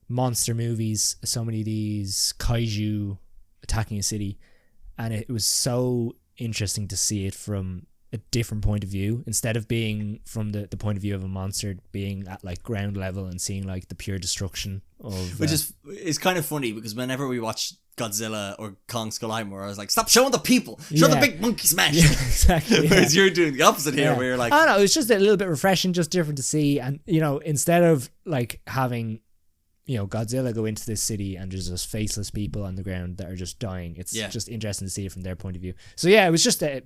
monster movies, so many of these kaiju attacking a city, and it was so interesting to see it from a different point of view, instead of being from the point of view of a monster, being at like ground level and seeing like the pure destruction of... Which is kind of funny, because whenever we watch Godzilla or Kong Skull Island, I was like, stop showing the people, show the big monkey smash. Yeah, exactly. Whereas you're doing the opposite here, where you're like... I don't know, it was just a little bit refreshing, just different to see, and instead of like having Godzilla go into this city and there's just faceless people on the ground that are just dying, it's just interesting to see it from their point of view. So yeah, it was just a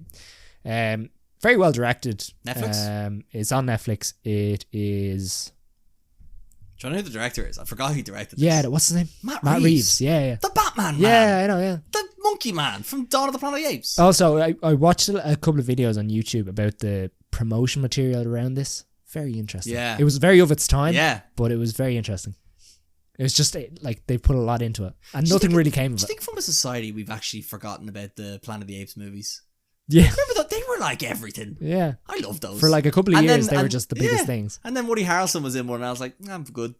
very well directed. Netflix? It's on Netflix. It is... Do you know who the director is? I forgot who directed this. Yeah, what's his name? Matt Reeves. Yeah. The Batman man. Yeah, I know, yeah. The monkey man from Dawn of the Planet of the Apes. Also, I watched a couple of videos on YouTube about the promotion material around this. Very interesting. Yeah. It was very of its time. Yeah. But it was very interesting. It was just like they put a lot into it, and nothing really came of it. Do you think from a society we've actually forgotten about the Planet of the Apes movies? Yeah. Remember that? They were like everything. Yeah. I love those. For like a couple of years, they were just the biggest things. And then Woody Harrelson was in one, and I was like, I'm good.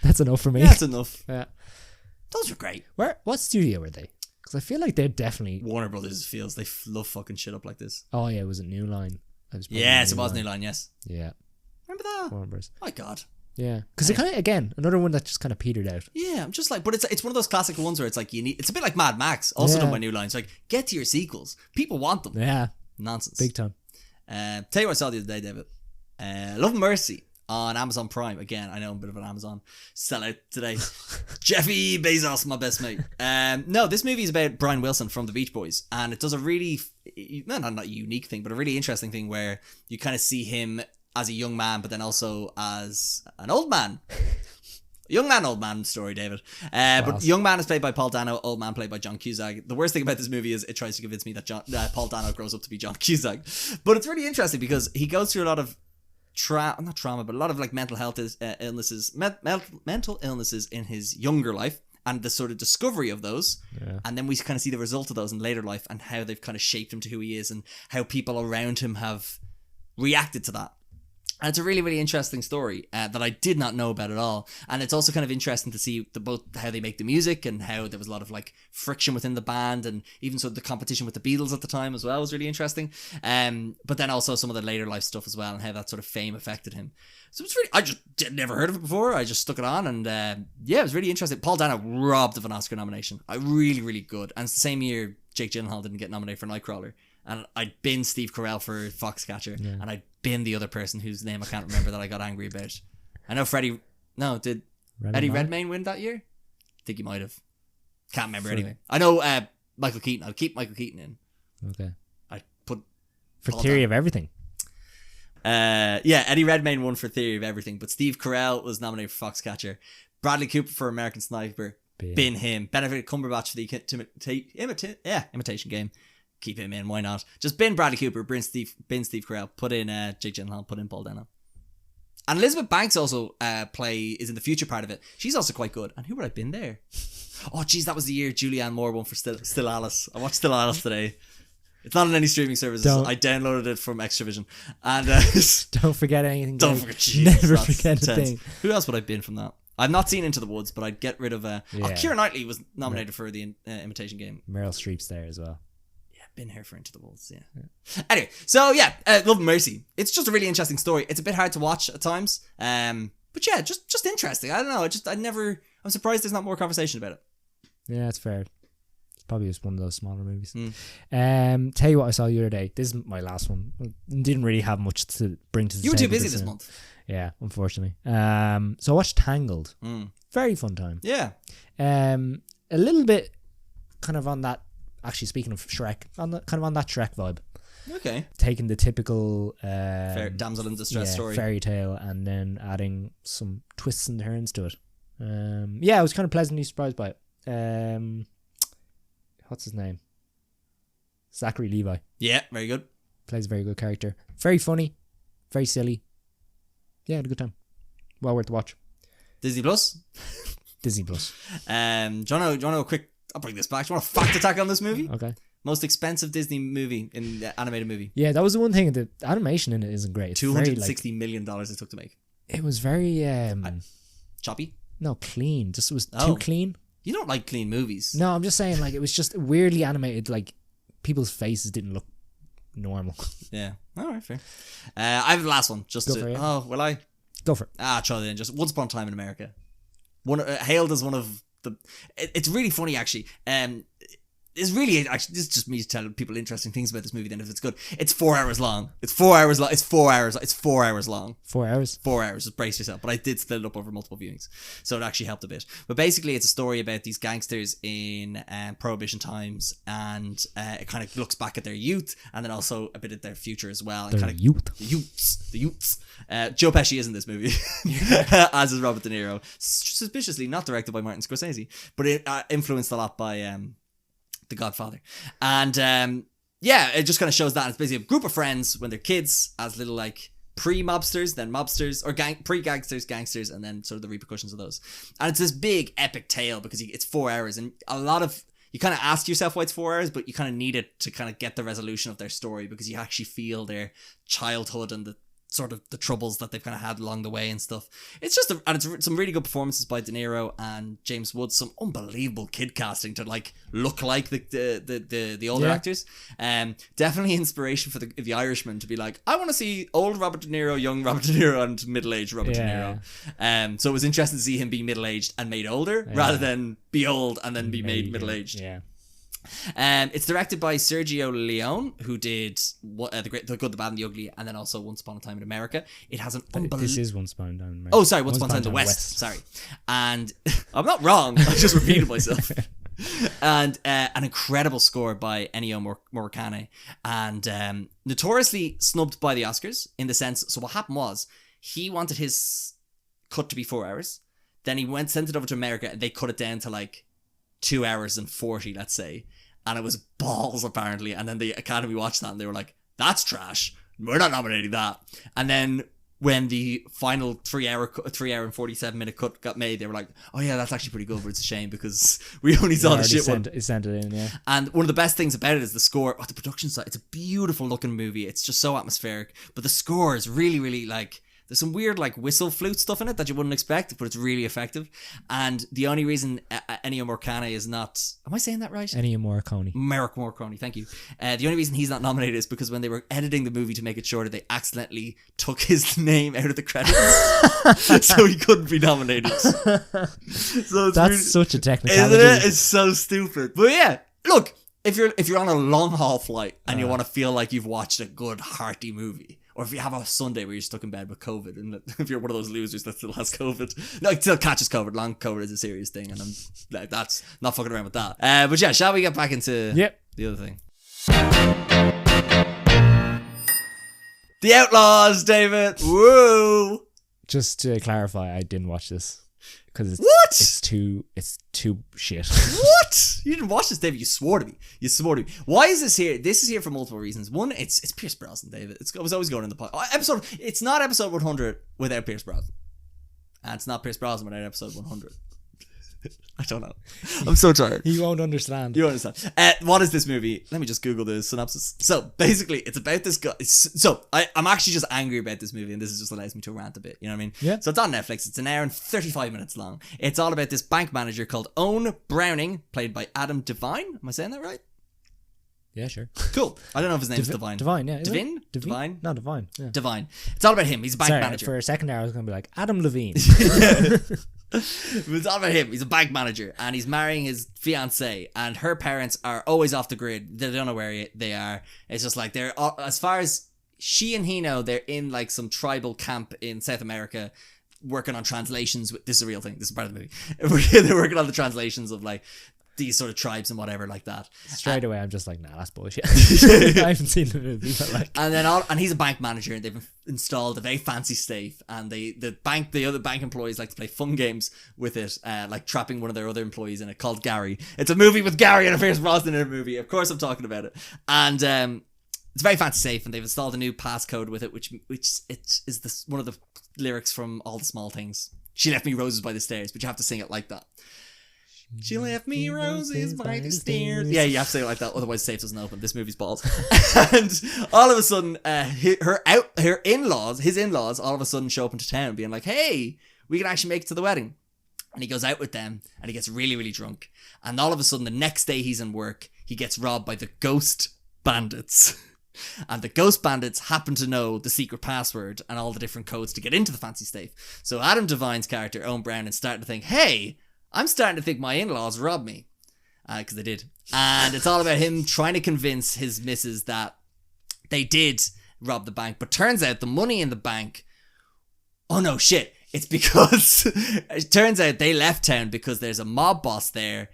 That's enough for me. That's enough. Yeah. Those were great. What studio were they? Because I feel like they're definitely... Warner Brothers feels they love fucking shit up like this. Oh yeah, was it New Line? Yes, it was New Line, yes. Yeah. Remember that? Warner Brothers. My God. Yeah, because it kind of, again, another one that just kind of petered out. Yeah, I'm just like, but it's one of those classic ones where it's like it's a bit like Mad Max, also done by New Line. It's like, get to your sequels. People want them. Yeah, nonsense, big time. Tell you what I saw the other day, David. Love and Mercy on Amazon Prime. Again, I know I'm a bit of an Amazon sellout today. Jeffy Bezos, my best mate. No, this movie is about Brian Wilson from the Beach Boys, and it does a really, not a unique thing, but a really interesting thing where you kind of see him as a young man, but then also as an old man. Young man, old man story, David. But young man is played by Paul Dano, old man played by John Cusack. The worst thing about this movie is it tries to convince me that Paul Dano grows up to be John Cusack. But it's really interesting because he goes through a lot of not trauma, but a lot of like mental health illnesses, mental illnesses in his younger life, and the sort of discovery of those. Yeah. And then we kind of see the result of those in later life and how they've kind of shaped him to who he is and how people around him have reacted to that. And it's a really, really interesting story that I did not know about at all. And it's also kind of interesting to see both how they make the music and how there was a lot of like friction within the band, and even sort of the competition with the Beatles at the time as well was really interesting. But then also some of the later life stuff as well, and how that sort of fame affected him. So it's really, I just never heard of it before. I just stuck it on, and yeah, it was really interesting. Paul Dano robbed of an Oscar nomination. Really, really good. And it's the same year Jake Gyllenhaal didn't get nominated for Nightcrawler. And I'd been Steve Carell for Foxcatcher, and I'd been the other person whose name I can't remember that I got angry about. I know did Eddie Redmayne win that year? I think he might have. Can't remember anyway. I know Michael Keaton. I'll keep Michael Keaton in. Okay. I put for Theory of Everything. Yeah, Eddie Redmayne won for Theory of Everything, but Steve Carell was nominated for Foxcatcher. Bradley Cooper for American Sniper. Bin him. Benedict Cumberbatch for the Imitation Game. Keep him in, why not? Just bin Bradley Cooper, bin Steve Carell, put in Jake Gyllenhaal, put in Paul Dano. And Elizabeth Banks also is in the future part of it. She's also quite good. And who would I bin there? Oh, geez, that was the year Julianne Moore won for Still Alice. I watched Still Alice today. It's not on any streaming services. I downloaded it from Extravision. And don't forget anything. Don't forget. Jesus, never forget a thing. Who else would I bin from that? I've not seen Into the Woods, but I'd get rid of. Keira Knightley was nominated for the Imitation Game. Meryl Streep's there as well. Yeah, been here for Into the Woods. Yeah. Anyway, so yeah, Love and Mercy. It's just a really interesting story. It's a bit hard to watch at times, but yeah, just interesting. I don't know. I'm surprised there's not more conversation about it. Yeah, it's fair. It's probably just one of those smaller movies. Tell you what I saw the other day. This is my last one. Didn't really have much to bring to the You were table too busy this month. Yeah, unfortunately. So I watched Tangled. Very fun time. Yeah. A little bit kind of on that, actually speaking of Shrek, on that Shrek vibe. Okay. Taking the typical damsel in distress story. Fairy tale and then adding some twists and turns to it. Yeah, I was kind of pleasantly surprised by it. What's his name? Zachary Levi. Yeah, very good. Plays a very good character. Very funny. Very silly. Yeah, had a good time. Well worth the watch. Disney Plus. Do you want to know a quick... I'll bring this back. Do you want a fact attack on this movie? Okay. Most expensive Disney movie in the animated movie. Yeah, that was the one thing. The animation in it isn't great. It's $260 million it took to make. It was very... choppy? No, clean. Just it was too clean. You don't like clean movies. No, I'm just saying, like, it was just weirdly animated. Like, people's faces didn't look normal. Yeah. All right, fair. I have the last one. Oh, will I? Go for it. Try it in. Just Once Upon a Time in America. Hailed as one of the... It's really funny, actually. It's really... Actually, this is just me telling people interesting things about this movie, then, if it's good. It's 4 hours long. It's 4 hours long. It's 4 hours. It's 4 hours long. 4 hours? 4 hours. Just brace yourself. But I did split it up over multiple viewings. So it actually helped a bit. But basically, it's a story about these gangsters in Prohibition times. And it kind of looks back at their youth. And then also a bit at their future as well. And their youth? The youths. Joe Pesci is in this movie. As is Robert De Niro. Suspiciously not directed by Martin Scorsese. But it influenced a lot by... The Godfather. And it just kind of shows that it's basically a group of friends when they're kids, as little like pre-mobsters, then mobsters, or pre-gangsters, gangsters, and then sort of the repercussions of those. And it's this big epic tale because it's 4 hours, and a lot of... You kind of ask yourself why it's 4 hours, but you kind of need it to kind of get the resolution of their story, because you actually feel their childhood and the sort of the troubles that they've kind of had along the way and stuff. It's just it's some really good performances by De Niro and James Woods. Some unbelievable kid casting to like look like the older actors. Definitely inspiration for the Irishman to be like, I want to see old Robert De Niro, young Robert De Niro, and middle-aged Robert De Niro. So it was interesting to see him be middle-aged and made older rather than be old and then be made middle-aged. Yeah. It's directed by Sergio Leone, who did The Good, the Bad, and the Ugly, and then also Once Upon a Time in America. It has an unbelievable... This is Once Upon a Time in America. Oh, sorry, Once Upon a Time in the West. Sorry. And I'm not wrong. I just repeated myself. And an incredible score by Ennio Morricone, and notoriously snubbed by the Oscars in the sense... So what happened was, he wanted his cut to be 4 hours. Then he sent it over to America, and they cut it down to like 2 hours and 40, let's say, and it was balls apparently. And then the Academy watched that and they were like, that's trash, we're not nominating that. And then when the final 3 hour and 47 minute cut got made, they were like, oh yeah, that's actually pretty good, but it's a shame because we only saw the shit one. Sent it in, yeah. And one of the best things about it is the score. The production side, it's a beautiful looking movie. It's just so atmospheric, but the score is really, really like... There's some weird like whistle flute stuff in it that you wouldn't expect, but it's really effective. And the only reason Ennio Morricone is not... Am I saying that right? Ennio Morricone. Morricone, thank you. The only reason he's not nominated is because when they were editing the movie to make it shorter, they accidentally took his name out of the credits. So he couldn't be nominated. So that's such a technicality. Isn't it? It's so stupid. But yeah, look, if you're on a long haul flight and you want to feel like you've watched a good, hearty movie... Or if you have a Sunday where you're stuck in bed with COVID, and if you're one of those losers that still has COVID, no, still catches COVID. Long COVID is a serious thing, and I'm like, that's not fucking around with that. But yeah, shall we get back into the other thing? The Outlaws, David. Woo. Just to clarify, I didn't watch this because What? It's too shit. What? You didn't watch this, David. You swore to me. Why is this here? This is here for multiple reasons. One, it's Pierce Brosnan, David. It was always going in the episode. It's not episode 100 without Pierce Brosnan. And it's not Pierce Brosnan without episode 100. I don't know. I'm so tired. You won't understand. You understand. What is this movie? Let me just Google the synopsis. So basically, it's about this guy. I'm actually just angry about this movie, and this just allows me to rant a bit. You know what I mean? Yeah. So it's on Netflix. It's an hour and 35 minutes long. It's all about this bank manager called Owen Browning, played by Adam Devine. Am I saying that right? Yeah, sure. Cool. I don't know if his name's Devine. Divine, yeah. Devine? Devine? No, Divine. Yeah. Divine. It's all about him. He's a bank Sorry, manager. for a second there, I was going to be like, Adam Levine. It's all about him. He's a bank manager and he's marrying his fiancée, and her parents are always off the grid. They don't know where they are. It's just like they're, as far as she and he know, they're in like some tribal camp in South America working on translations. This is a real thing. This is part of the movie. They're working on the translations of like these sort of tribes and whatever like that. Straight away, I'm just like, nah, that's bullshit. I haven't seen the movie, but like, and then and he's a bank manager, and they've installed a very fancy safe, and the other bank employees like to play fun games with it, like trapping one of their other employees in it, called Gary. It's a movie with Gary and a Pierce Brosnan in a movie. Of course, I'm talking about it, and it's a very fancy safe, and they've installed a new passcode with it, which is one of the lyrics from All the Small Things. She left me roses by the stairs, but you have to sing it like that. She left me roses by the stairs. Yeah, you have to say it like that, otherwise the safe doesn't open. This movie's balls. And all of a sudden, his in-laws, all of a sudden show up into town, being like, "Hey, we can actually make it to the wedding." And he goes out with them, and he gets really, really drunk. And all of a sudden, the next day he's in work, he gets robbed by the ghost bandits. And the ghost bandits happen to know the secret password and all the different codes to get into the fancy safe. So Adam Devine's character, Owen Brown, is starting to think, "Hey, I'm starting to think my in-laws robbed me." Because they did. And it's all about him trying to convince his missus that they did rob the bank. But turns out the money in the bank... Oh no, shit. It's because... It turns out they left town because there's a mob boss there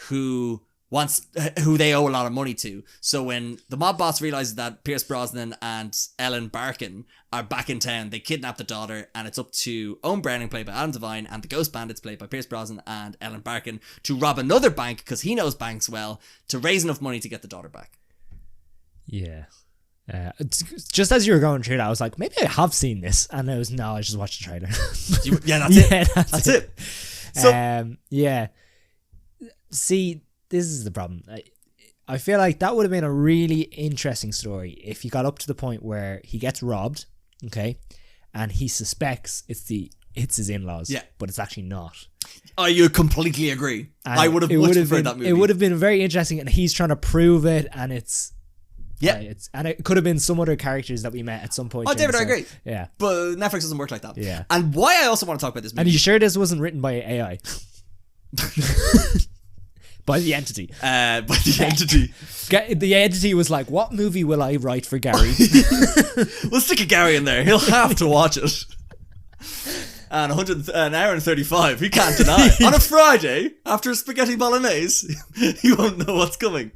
who they owe a lot of money to. So when the mob boss realizes that Pierce Brosnan and Ellen Barkin are back in town, they kidnap the daughter, and it's up to Owen Browning, played by Adam Devine, and the Ghost Bandits, played by Pierce Brosnan and Ellen Barkin, to rob another bank, because he knows banks well, to raise enough money to get the daughter back. Yeah. Just as you were going through that, I was like, maybe I have seen this, and I just watched the trailer. Yeah, that's it. So, yeah. See, this is the problem. I feel like that would have been a really interesting story if you got up to the point where he gets robbed, okay, and he suspects it's his in-laws, yeah, but it's actually not. You completely agree. And I would have much preferred that movie. It would have been very interesting, and he's trying to prove it, and it's... Yeah. And it could have been some other characters that we met at some point. Oh, David, I agree. Yeah. But Netflix doesn't work like that. Yeah. And why I also want to talk about this movie... And you sure this wasn't written by AI? By the entity. The entity was like, what movie will I write for Gary? We'll stick a Gary in there. He'll have to watch it. And an hour and 35, he can't deny. On a Friday, after a spaghetti bolognese, he won't know what's coming.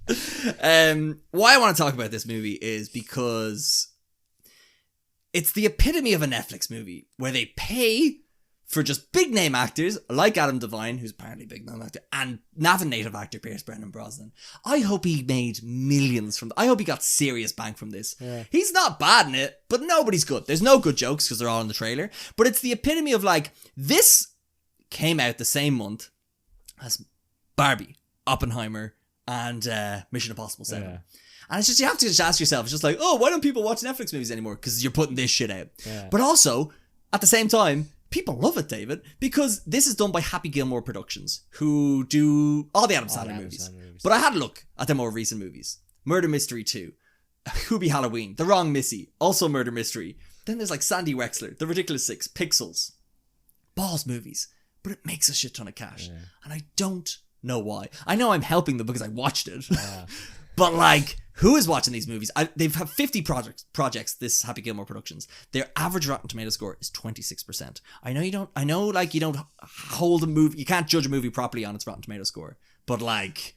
Why I want to talk about this movie is because it's the epitome of a Netflix movie where they pay for just big name actors like Adam Devine, who's apparently a big name actor, and native actor Pierce Brosnan. I hope he made millions I hope he got serious bank from this. Yeah. He's not bad in it, but nobody's good. There's no good jokes because they're all in the trailer. But it's the epitome of like, this came out the same month as Barbie, Oppenheimer, and Mission Impossible 7. Yeah. And it's just, you have to just ask yourself, it's just like, oh, why don't people watch Netflix movies anymore? Because you're putting this shit out. Yeah. But also, at the same time, people love it, David, because this is done by Happy Gilmore Productions, who do all the Adam Sandler movies. But I had a look at their more recent movies. Murder Mystery 2, Hubie Halloween, The Wrong Missy, also Murder Mystery. Then there's like Sandy Wexler, The Ridiculous Six, Pixels. Balls movies. But it makes a shit ton of cash. Yeah. And I don't know why. I know I'm helping them because I watched it. Yeah. But like, who is watching these movies? They've had 50 projects, this Happy Gilmore Productions. Their average Rotten Tomato score is 26%. I know you don't hold a movie, you can't judge a movie properly on its Rotten Tomato score. But like,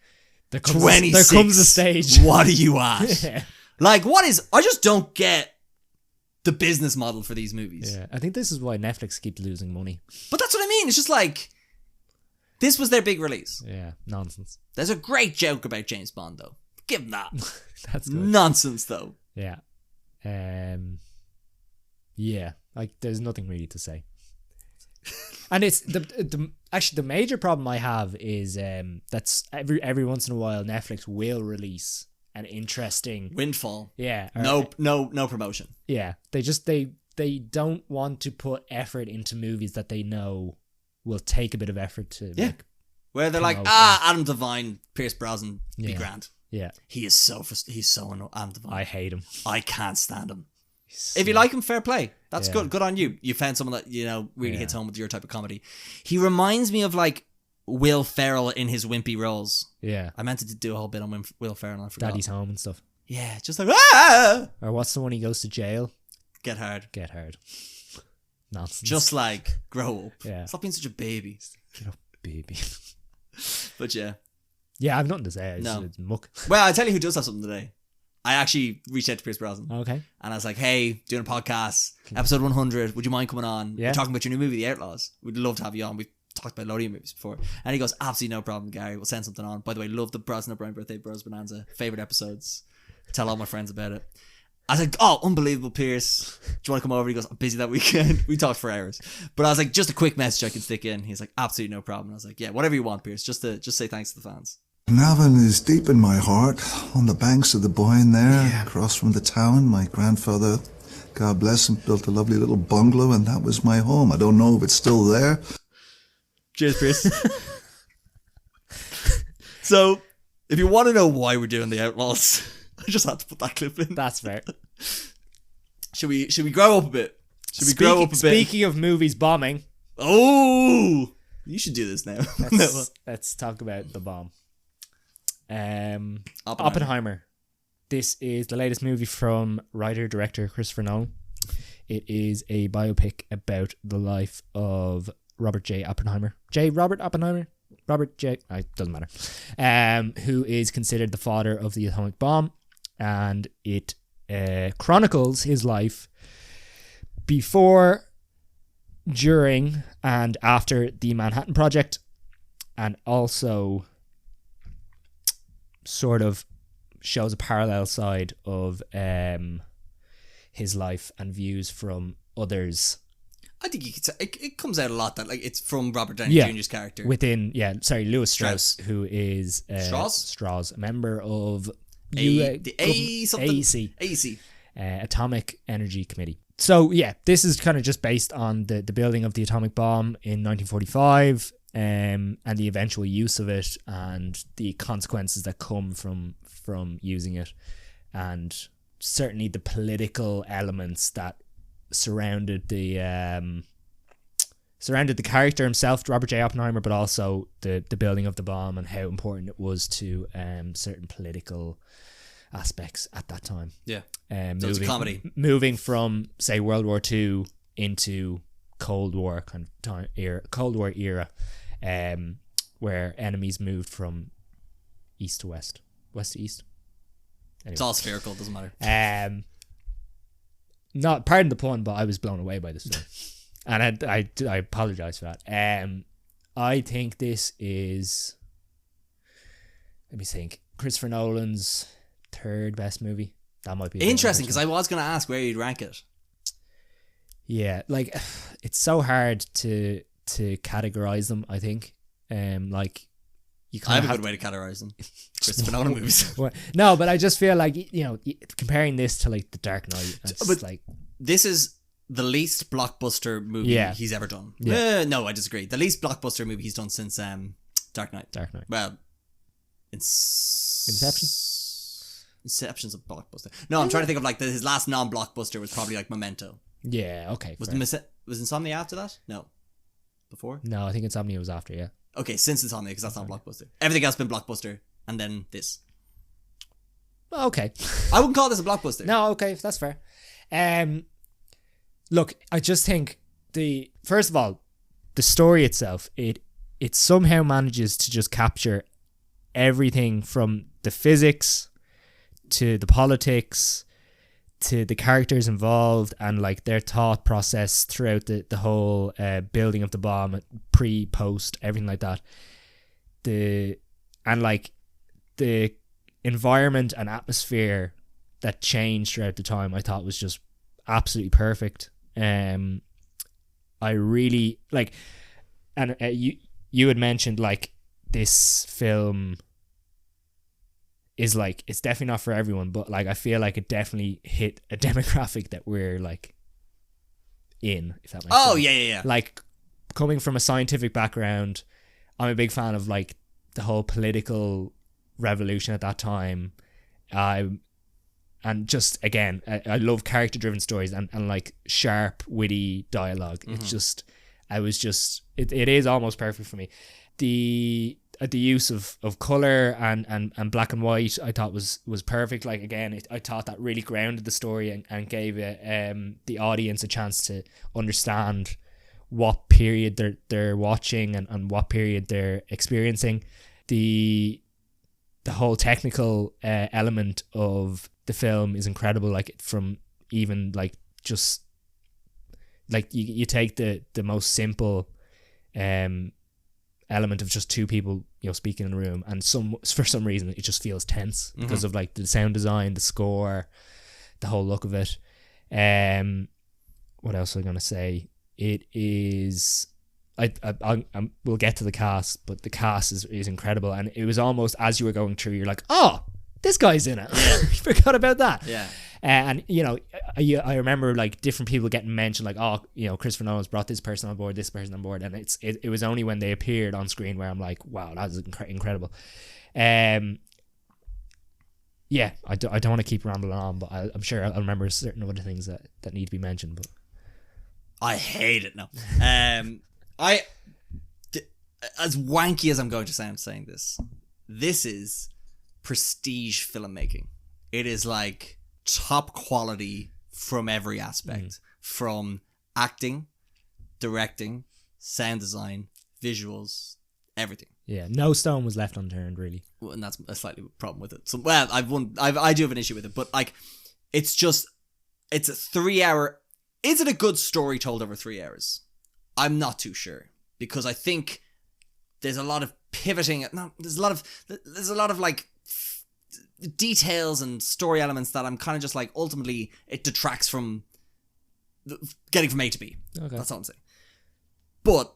there comes a stage. What are you at? Yeah. Like, I just don't get the business model for these movies. Yeah, I think this is why Netflix keeps losing money. But that's what I mean. It's just like, this was their big release. Yeah, nonsense. There's a great joke about James Bond, though. Give him that. That's good. Nonsense, though. Yeah. Yeah, like there's nothing really to say. And it's the major problem I have is that's every once in a while Netflix will release an interesting windfall. Yeah. No promotion. Yeah. They don't want to put effort into movies that they know will take a bit of effort to make. Where they're like, Adam Devine, Pierce Brosnan, be grand. Yeah. He's so annoying. Adam Devine. I hate him. I can't stand him. If you like him, fair play. That's good. Good on you. You found someone that, really hits home with your type of comedy. He reminds me of like Will Ferrell in his wimpy roles. Yeah. I meant to do a whole bit on Will Ferrell and I forgot. Daddy's Home and stuff. Yeah, just like, ah! Or what's the one he goes to jail? Get Hard. Get Hard. Nonsense. Just like, grow up. Yeah. Stop being such a baby. Get up, baby. But yeah. Yeah, I've nothing to say. No. It's muck. Well, I'll tell you who does have something today. I actually reached out to Pierce Brosnan. Okay. And I was like, hey, doing a podcast, episode 100, would you mind coming on? Yeah. We're talking about your new movie, The Outlaws. We'd love to have you on. We've talked about a load of your movies before. And he goes, absolutely no problem, Gary. We'll send something on. By the way, love the Brosnan O'Brien Birthday Bros Bonanza. Favourite episodes. Tell all my friends about it. I was like, oh, unbelievable, Pierce. Do you want to come over? He goes, I'm busy that weekend. We talked for hours. But I was like, just a quick message I can stick in. He's like, absolutely no problem. I was like, yeah, whatever you want, Pierce. Just say thanks to the fans. Navan is deep in my heart, on the banks of the Boyne there, across from the town. My grandfather, God bless him, built a lovely little bungalow, and that was my home. I don't know if it's still there. Cheers, Pierce. So, if you want to know why we're doing The Outlaws, I just had to put that clip in. That's fair. Should we grow up a bit? Speaking of movies bombing. Oh! You should do this now. Let's talk about the bomb. Oppenheimer. Oppenheimer. This is the latest movie from writer-director Christopher Nolan. It is a biopic about the life of Robert J. Oppenheimer. Robert Oppenheimer? Robert J. Doesn't matter. Who is considered the father of the atomic bomb. And it chronicles his life before, during, and after the Manhattan Project. And also sort of shows a parallel side of his life and views from others. I think you could say it comes out a lot that like it's from Robert Downey Jr.'s character Louis Strauss, who is Strauss, a member of AEC, Atomic Energy Committee. So yeah, this is kind of just based on the building of the atomic bomb in 1945. And the eventual use of it and the consequences that come from using it, and certainly the political elements that surrounded the character himself, Robert J. Oppenheimer, but also the building of the bomb and how important it was to certain political aspects at that time. Yeah, so it's a comedy. Moving from, say, World War II into Cold War kind of time era, where enemies moved from east to west to east. Anyway. It's all spherical, doesn't matter. Not pardon the pun, but I was blown away by this film, and I apologize for that. I think this is, let me think, Christopher Nolan's third best movie. That might be interesting, because I was going to ask where you'd rank it. Yeah, like it's so hard to categorize them. I think, like you I have a good way to categorize them. Christopher Nolan movies. No, but I just feel like comparing this to like The Dark Knight. But like this is the least blockbuster movie he's ever done. Yeah. No, I disagree. The least blockbuster movie he's done since Dark Knight. Well, Inception. Inception's a blockbuster. No, I'm trying to think of like his last non-blockbuster was probably like Memento. Yeah, okay. Was Insomnia after that? No. Before? No, I think Insomnia was after, yeah. Okay, since Insomnia, because that's not blockbuster. Everything else has been blockbuster, and then this. Okay. I wouldn't call this a blockbuster. No, okay, that's fair. Look, I just think first of all, the story itself, it somehow manages to just capture everything from the physics to the politics to the characters involved and like their thought process throughout the whole building of the bomb, pre, post, everything like that. The environment and atmosphere that changed throughout the time, I thought was just absolutely perfect. I really like, and you had mentioned like this film is like, it's definitely not for everyone, but like I feel like it definitely hit a demographic that we're like in, if that makes sense. Oh yeah. Like coming from a scientific background, I'm a big fan of like the whole political revolution at that time. And just again, I love character driven stories and like sharp, witty dialogue. It's just, it is almost perfect for me. The use of color and black and white, I thought was perfect. Like again, I thought that really grounded the story and gave it the audience a chance to understand what period they're watching and what period they're experiencing. The whole technical element of the film is incredible. Like from even like just like you take the most simple element of just two people, you know, speaking in a room, and for some reason it just feels tense because of like the sound design, the score, the whole look of it. What else was I gonna say? It is, we'll get to the cast, but the cast is incredible, and it was almost as you were going through, you're like, oh, this guy's in it. You forgot about that. Yeah. And you know, I remember like different people getting mentioned, like, oh, you know, Christopher Nolan's brought this person on board, and it was only when they appeared on screen where I'm like, wow, that is incredible. Yeah, I don't want to keep rambling on, but I'm sure I'll remember certain other things that need to be mentioned. But I hate it now. As wanky as I'm going to sound saying this is prestige filmmaking. It is like top quality from every aspect, from acting, directing, sound design, visuals, everything. Yeah, no stone was left unturned, really. Well, and that's a slightly problem with it. So, well, I do have an issue with it, but like, it's a 3 hour. Is it a good story told over 3 hours? I'm not too sure, because I think there's a lot of pivoting. No, there's a lot of like details and story elements that I'm kind of just like, ultimately it detracts from getting from A to B. Okay. That's all I'm saying. But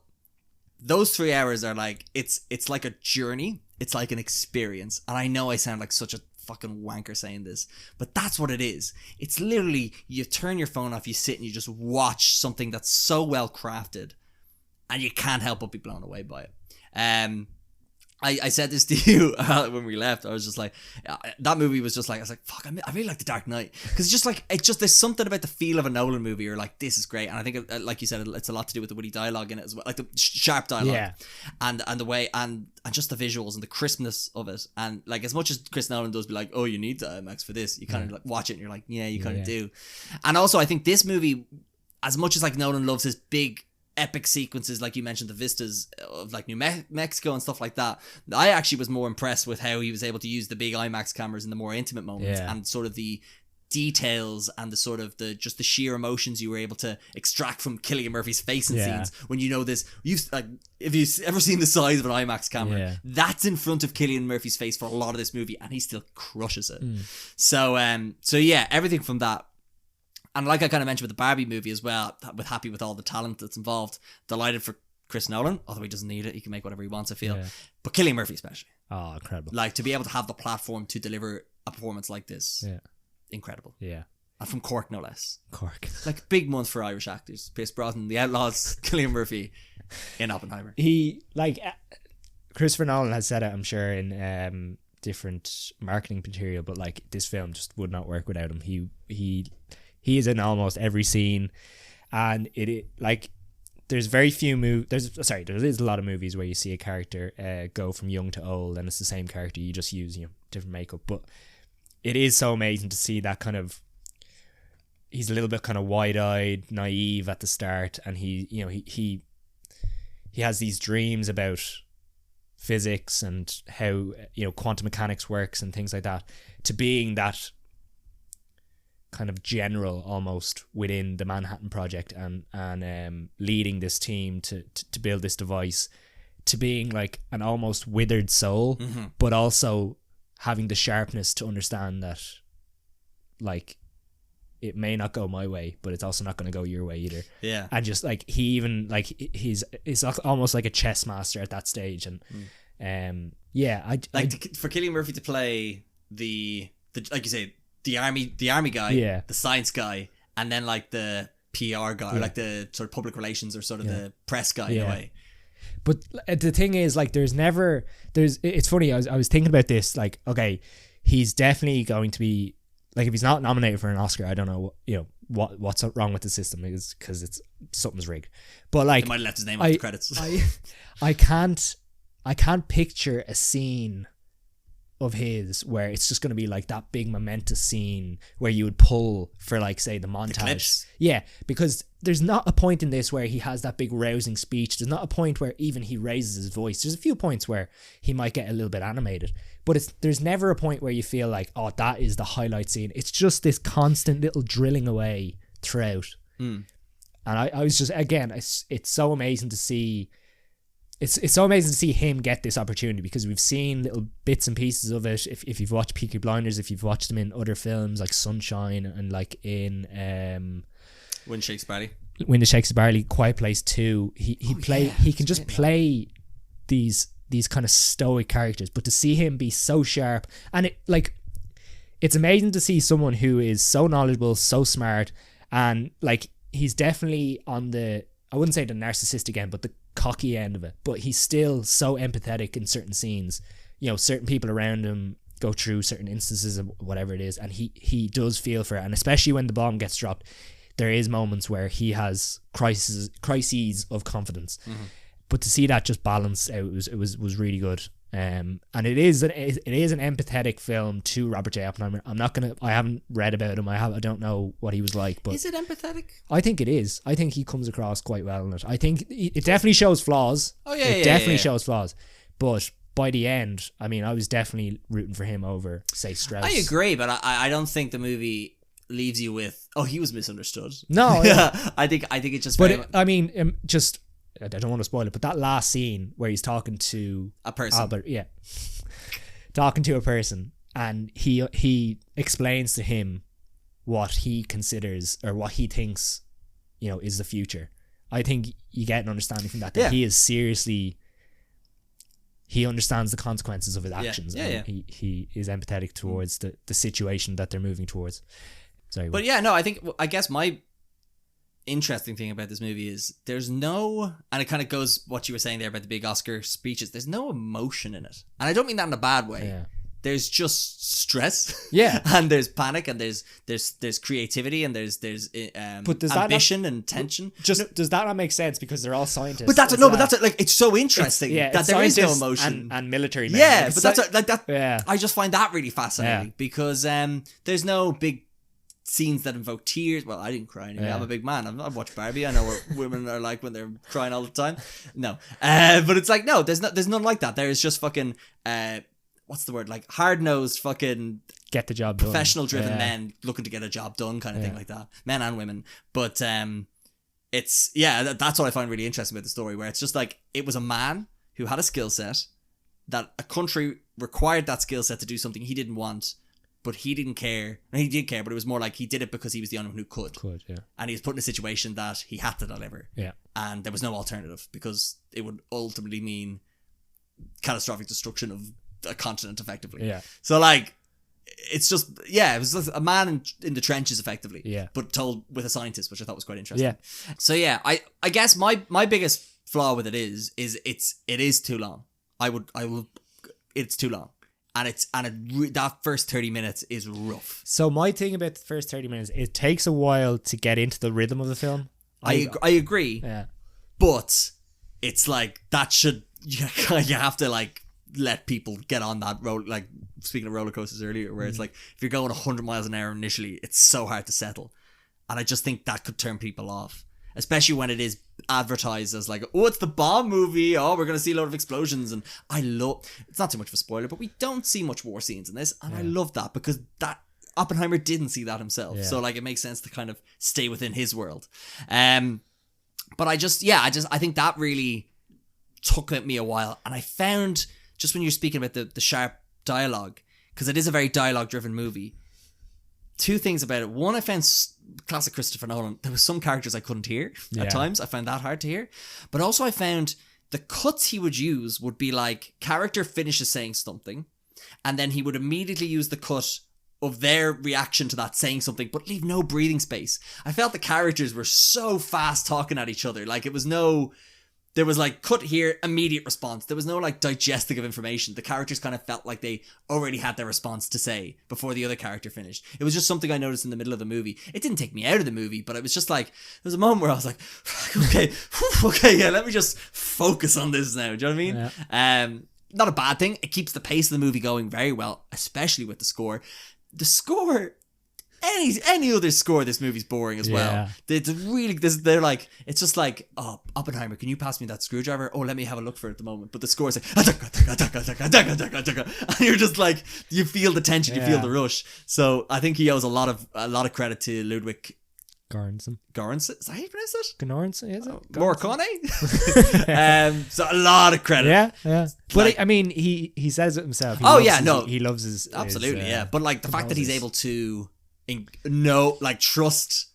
those 3 hours are like, it's like a journey. It's like an experience. And I know I sound like such a fucking wanker saying this, but that's what it is. It's literally, you turn your phone off, you sit and you just watch something that's so well crafted, and you can't help but be blown away by it. I said this to you when we left. I was just like, that movie was just like, I was like, fuck, I really like The Dark Knight, because it's just like, there's something about the feel of a Nolan movie. You're like, this is great. And I think, like you said, it's a lot to do with the witty dialogue in it as well, like the sharp dialogue, yeah, and the way and just the visuals and the crispness of it. And like, as much as Chris Nolan does be like, oh, you need the IMAX for this, you kind of like watch it and you're like, yeah, you kind of do. And also, I think this movie, as much as like Nolan loves his big epic sequences, like you mentioned, the vistas of like New Mexico and stuff like that, I actually was more impressed with how he was able to use the big IMAX cameras in the more intimate moments, and sort of the details and the sort of the sheer emotions you were able to extract from Cillian Murphy's face in scenes. When you know this, like, if you've ever seen the size of an IMAX camera, that's in front of Cillian Murphy's face for a lot of this movie, and he still crushes it. So yeah, everything from that. And like I kind of mentioned with the Barbie movie as well, happy with all the talent that's involved. Delighted for Chris Nolan, although he doesn't need it. He can make whatever he wants, I feel. Yeah. But Cillian Murphy especially. Oh, incredible. Like, to be able to have the platform to deliver a performance like this. Yeah. Incredible. Yeah. And from Cork, no less. Cork. Like, big month for Irish actors. Pierce Brosnan, The Outlaws, Cillian Murphy in Oppenheimer. He, like, Christopher Nolan has said it, I'm sure, in different marketing material, but like, this film just would not work without him. He is in almost every scene, and it like, there's very few there is a lot of movies where you see a character go from young to old, and it's the same character, you just use, you know, different makeup. But it is so amazing to see that kind of, he's a little bit kind of wide-eyed, naive at the start, and he has these dreams about physics and how, you know, quantum mechanics works and things like that, to being that kind of general almost within the Manhattan Project and leading this team to build this device, to being like an almost withered soul, but also having the sharpness to understand that like it may not go my way, but it's also not going to go your way either. Yeah. And just like he even like he's almost like a chess master at that stage. And for Cillian Murphy to play the like you say, the army guy, the science guy, and then like the PR guy, like the sort of public relations or sort of the press guy in a way. But the thing is, like, it's funny, I was thinking about this, like, okay, he's definitely going to be, like, if he's not nominated for an Oscar, I don't know, what's wrong with the system, because something's rigged. But like, they might have left his name off the credits. I can't picture a scene of his where it's just going to be like that big momentous scene where you would pull for, like, say, the montage. The clips. Yeah, because there's not a point in this where he has that big rousing speech. There's not a point where even he raises his voice. There's a few points where he might get a little bit animated, but there's never a point where you feel like, oh, that is the highlight scene. It's just this constant little drilling away throughout. And I was just, again, it's so amazing to see. It's so amazing to see him get this opportunity, because we've seen little bits and pieces of it. If you've watched Peaky Blinders, if you've watched them in other films like Sunshine and like in When Shakes Barley, Quiet Place 2, he can just play these kind of stoic characters, but to see him be so sharp, and it's amazing to see someone who is so knowledgeable, so smart, and like he's definitely on the, I wouldn't say the narcissistic end, but the cocky end of it, but he's still so empathetic in certain scenes. Certain people around him go through certain instances of whatever it is, and he does feel for it. And especially when the bomb gets dropped, there is moments where he has crises of confidence. But to see that just balanced out, it was really good. And it is an empathetic film to Robert J. Oppenheimer. I haven't read about him. I don't know what he was like, but is it empathetic? I think it is. I think he comes across quite well in it. I think it definitely shows flaws. Oh yeah, it definitely shows flaws. But by the end, I mean, I was definitely rooting for him over, say, Strauss. I agree, but I don't think the movie leaves you with, oh, he was misunderstood. No, yeah. I think it just. But I don't want to spoil it, but that last scene where he's talking to a person, Albert, talking to a person, and he explains to him what he considers or what he thinks, is the future. I think you get an understanding from that he is seriously, he understands the consequences of his actions, and he is empathetic towards the situation that they're moving towards. Sorry, but I guess my interesting thing about this movie is there's no, and it kind of goes what you were saying there about the big Oscar speeches, there's no emotion in it, and I don't mean that in a bad way. There's just stress, and there's panic, and there's creativity, and there's ambition and tension. Does that not make sense, because they're all scientists? But that's like, it's so interesting that there is no emotion and military men. Yeah, but that's I just find that really fascinating, because there's no big scenes that invoke tears. Well, I didn't cry anyway. I'm a big man. I've watched Barbie. I know what women are like when they're crying all the time. No, but it's like, no, there's none like that. There is just fucking what's the word? Like hard-nosed fucking get the job done. Professional-driven men looking to get a job done, kind of thing like that. Men and women. But it's that's what I find really interesting about the story, where it's just like it was a man who had a skill set that a country required that skill set to do something he didn't want. But he didn't care. And he did care, but it was more like he did it because he was the only one who could. And he was put in a situation that he had to deliver. And there was no alternative, because it would ultimately mean catastrophic destruction of a continent, effectively. So, like, it's just, it was just a man in the trenches, effectively. But told with a scientist, which I thought was quite interesting. So, I guess my biggest flaw with it is it is too long. It's too long. And that first 30 minutes is rough. So my thing about the first 30 minutes, it takes a while to get into the rhythm of the film. I agree. Yeah. But it's like, that should, you have to like let people get on that road. Like, speaking of roller coasters earlier, where it's like, if you're going 100 miles an hour initially, it's so hard to settle. And I just think that could turn people off. Especially when it is advertised as like, oh, it's the bomb movie. Oh, we're going to see a lot of explosions. And it's not too much of a spoiler, but we don't see much war scenes in this. And I love that, because that Oppenheimer didn't see that himself. Yeah. So like it makes sense to kind of stay within his world. But I think that really took at me a while. And I found, just when you're speaking about the sharp dialogue, because it is a very dialogue driven movie, two things about it. One, I found classic Christopher Nolan, there was some characters I couldn't hear at times. I found that hard to hear. But also I found the cuts he would use would be like, character finishes saying something, and then he would immediately use the cut of their reaction to that saying something, but leave no breathing space. I felt the characters were so fast talking at each other. Like there was like cut here, immediate response. There was no like digesting of information. The characters kind of felt like they already had their response to say before the other character finished. It was just something I noticed in the middle of the movie. It didn't take me out of the movie, but it was just like, there was a moment where I was like, okay, yeah, let me just focus on this now. Do you know what I mean? Not a bad thing. It keeps the pace of the movie going very well, especially with the score. The score, any other score, this movie's boring as well. It's really, they're like, it's just like, oh, Oppenheimer, can you pass me that screwdriver? Oh, let me have a look for it at the moment. But the score is like, and you're just like, you feel the tension, you feel the rush. So I think he owes a lot of credit to Ludwig Göransson. Is that how you pronounce it? Göransson, is it? Morricone? So a lot of credit. Yeah. But Like, I mean, he says it himself. He loves his absolutely, his, But like the fact that he's able to trust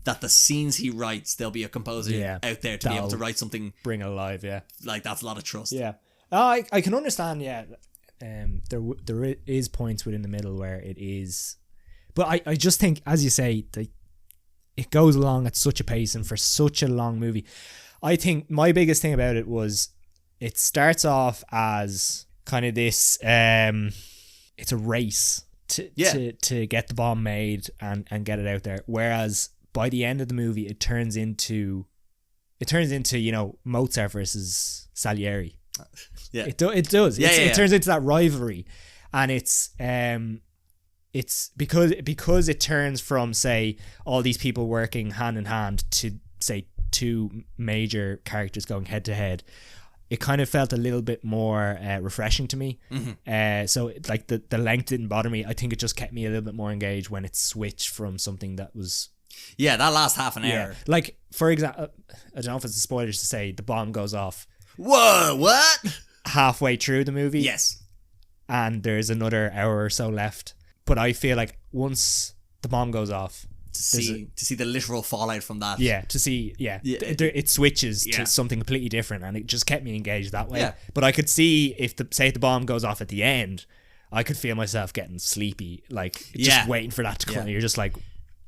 that the scenes he writes, there'll be a composer out there to be able to write something, bring it alive. Like that's a lot of trust. I can understand. There is points within the middle where it is, but I just think, as you say, it goes along at such a pace, and for such a long movie, I think my biggest thing about it was it starts off as kind of this it's a race to get the bomb made and get it out there, whereas by the end of the movie it turns into Mozart versus Salieri. It does. It turns into that rivalry, and it's because it turns from, say, all these people working hand in hand to, say, two major characters going head to head. It kind of felt a little bit more refreshing to me. So like the length didn't bother me. I think it just kept me a little bit more engaged when it switched from something that was... Yeah, that last half an hour. Like, for example, I don't know if it's a spoilers to say, the bomb goes off. Whoa, what? Halfway through the movie. Yes. And there's another hour or so left. But I feel like once the bomb goes off, to see the literal fallout from that. It switches to something completely different, and it just kept me engaged that way. But I could see if the bomb goes off at the end, I could feel myself getting sleepy, like just waiting for that to come. You're just like,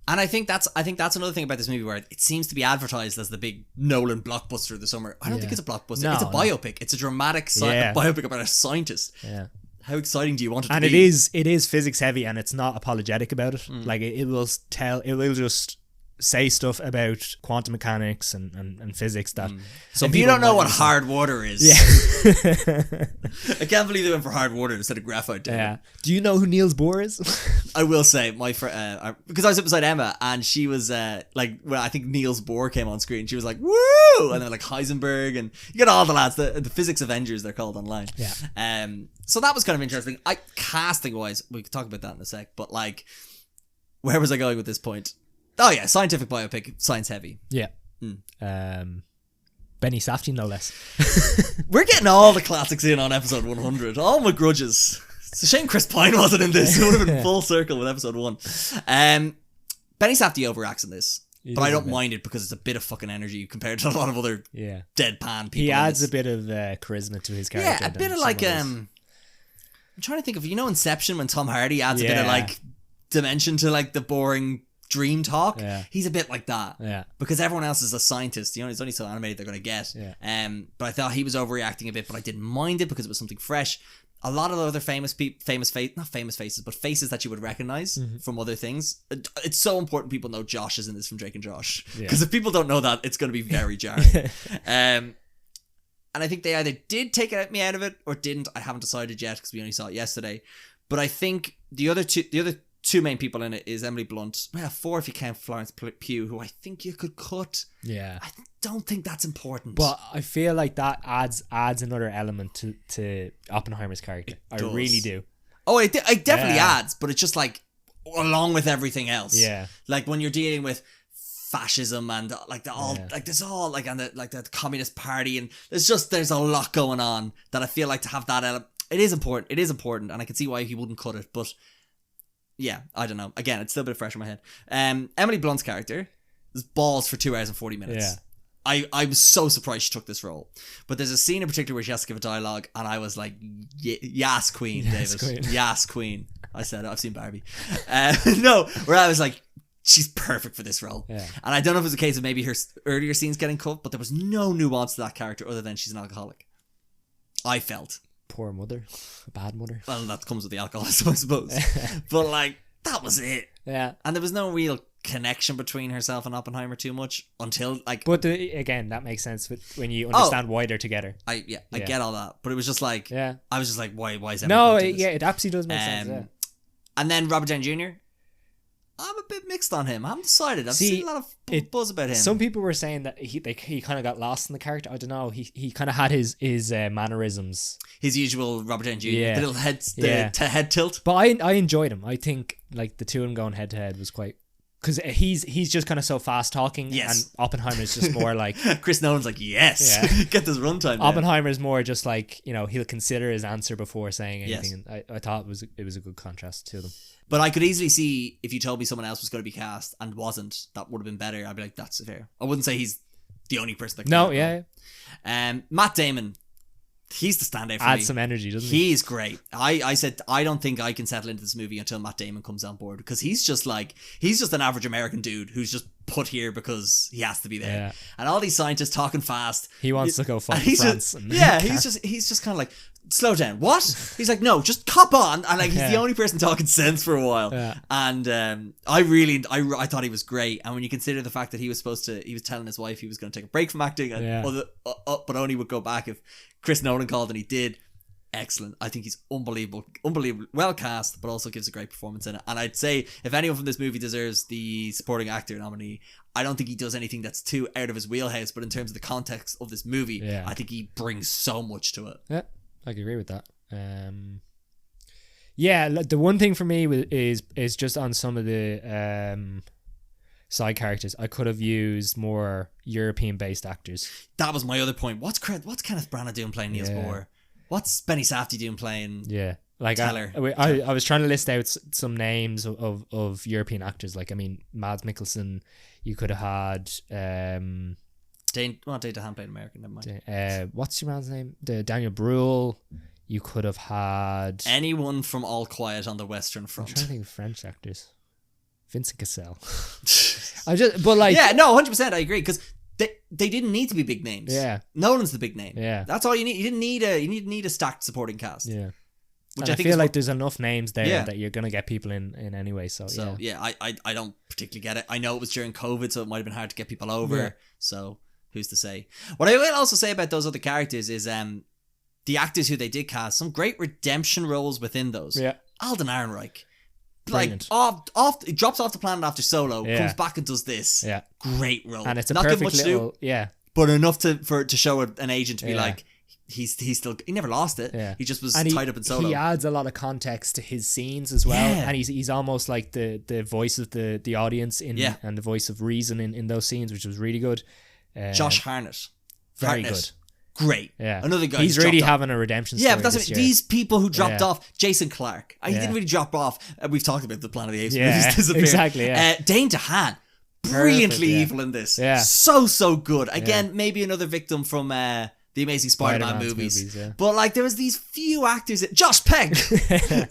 and I think that's another thing about this movie, where it seems to be advertised as the big Nolan blockbuster of the summer. I don't think it's a blockbuster. No, it's a biopic. It's a dramatic biopic about a scientist. Yeah. How exciting do you want it to be? And it is physics heavy, and it's not apologetic about it. Like it will just say stuff about quantum mechanics and physics that some if you don't know what hard water is, I can't believe they went for hard water instead of graphite. Do you know who Niels Bohr is? I will say, my friend, because I was up beside Emma, and she was like, well, I think Niels Bohr came on screen. She was like, "Woo!" And then like Heisenberg, and you get all the lads, the physics Avengers, they're called online. So that was kind of interesting. Casting wise, we could talk about that in a sec. But like, where was I going with this point? Oh yeah, scientific biopic, science heavy. Yeah. Benny Safdie, no less. We're getting all the classics in on episode 100. All my grudges. It's a shame Chris Pine wasn't in this. It would have been full circle with episode 1. Benny Safdie overacts in this, but I don't mind it because it's a bit of fucking energy compared to a lot of other deadpan people. He adds a bit of charisma to his character. Yeah, a bit of like I'm trying to think of, Inception, when Tom Hardy adds a bit of like dimension to like the boring dream talk. He's a bit like that, because everyone else is a scientist. It's only so animated they're gonna get. But I thought he was overreacting a bit, but I didn't mind it because it was something fresh. A lot of the other faces that you would recognize from other things. It's so important people know Josh is in this from Drake and Josh, because if people don't know that, it's going to be very jarring. And I think they either did take me out of it or didn't. I haven't decided yet because we only saw it yesterday. But I think the other two main people in it is Emily Blunt. Well, 4 if you count Florence Pugh, who I think you could cut. Yeah. I don't think that's important. But I feel like that adds another element to Oppenheimer's character. I really do. Oh, it definitely adds, but it's just like, along with everything else. Yeah. Like when you're dealing with fascism and like there's all like and the Communist Party, and there's a lot going on that I feel like to have that element, it is important, and I can see why he wouldn't cut it, but yeah, I don't know. Again, it's still a bit fresh in my head. Emily Blunt's character is balls for 2 hours and 40 minutes. Yeah. I was so surprised she took this role. But there's a scene in particular where she has to give a dialogue, and I was like, yes, queen, Yes, David. queen. Yes, queen. I said it. I've seen Barbie. No, where I was like, she's perfect for this role. Yeah. And I don't know if it was a case of maybe her earlier scenes getting cut, but there was no nuance to that character other than she's an alcoholic. I felt. Poor mother. A bad mother. Well, that comes with the alcoholism, I suppose. But like, that was it. Yeah. And there was no real connection between herself and Oppenheimer too much until like. But again, that makes sense when you understand why they're together. I get all that, but it was just like, Yeah. I was just like, why is that? No, it absolutely does make sense. Yeah. And then Robert Downey Jr., I'm a bit mixed on him. I haven't decided. I've seen a lot of buzz about him. Some people were saying that he kind of got lost in the character. I don't know. He kind of had his mannerisms. His usual Robert Downey Jr. Yeah. The little head tilt. But I enjoyed him. I think like the two of them going head to head was quite, because he's just kind of so fast talking. Yes. And Oppenheimer's just more like Chris Nolan's like, yes, Yeah. get this runtime. Oppenheimer's more just like, he'll consider his answer before saying anything. Yes. And I thought it was a good contrast to them. But I could easily see if you told me someone else was going to be cast and wasn't, that would have been better. I'd be like, that's fair. I wouldn't say he's the only person that can No, do it. yeah. Matt Damon, he's the standout for me. Adds some energy, doesn't he? He's great. I said I don't think I can settle into this movie until Matt Damon comes on board, because he's just an average American dude who's just put here because he has to be there. Yeah. And all these scientists talking fast. He wants to go fight he's France. just, he's just kind of like, slow down. What? He's like, no, just cop on. And like, he's the only person talking sense for a while. Yeah. And I thought he was great. And when you consider the fact that he was telling his wife he was going to take a break from acting, and but only would go back if Chris Nolan called, and he did. Excellent. I think he's unbelievable, well cast, but also gives a great performance in it. And I'd say if anyone from this movie deserves the supporting actor nominee, I don't think he does anything that's too out of his wheelhouse, but in terms of the context of this movie, I think he brings so much to it. Yeah, I can agree with that. The one thing for me is just on some of the side characters. I could have used more European-based actors. That was my other point. What's Kenneth Branagh doing playing Niels Bohr? What's Benny Safdie doing playing? Yeah, like Teller? I was trying to list out some names of European actors. Like, I mean, Mads Mikkelsen. You could have had Dane DeHaan played American. Never mind. What's your man's name? Daniel Bruhl. You could have had anyone from All Quiet on the Western I'm Front. trying to think of French actors. Vincent Cassel. 100%. I agree, because they didn't need to be big names. Yeah, Nolan's the big name. Yeah, that's all you need. You didn't need a stacked supporting cast. Yeah, which and I think feel like there's enough names there Yeah. that you're gonna get people in anyway. So I don't particularly get it. I know it was during COVID, so it might have been hard to get people over. Yeah. So who's to say? What I will also say about those other characters is the actors who they did cast, some great redemption roles within those. Yeah, Alden Ehrenreich. Brilliant. Like he drops off the planet after Solo, Yeah. comes back and does this. Yeah, Great role. and it's a Not given perfect much to do, little but enough to show an agent to be Yeah. like, he never lost it. Yeah. He just was and tied up in Solo. He adds a lot of context to his scenes as well, Yeah. and he's almost like the voice of the audience and the voice of reason in those scenes, which was really good. Josh Hartnett. Very Hartnett. good. Great. Yeah, Another guy. He's who's really dropped off. having a redemption story. Yeah, but that's this it. year. These people who dropped Yeah. off. Jason Clarke. He Yeah. didn't really drop off. We've talked about the Planet of the Apes Yeah, movies disappearing. exactly, yeah. Dane DeHaan. Brilliantly yeah. evil in this. Yeah. So good. Again, maybe another victim from the Amazing Spider-Man Spider-Man's movies. yeah. But like, there was these few actors. Josh Peck.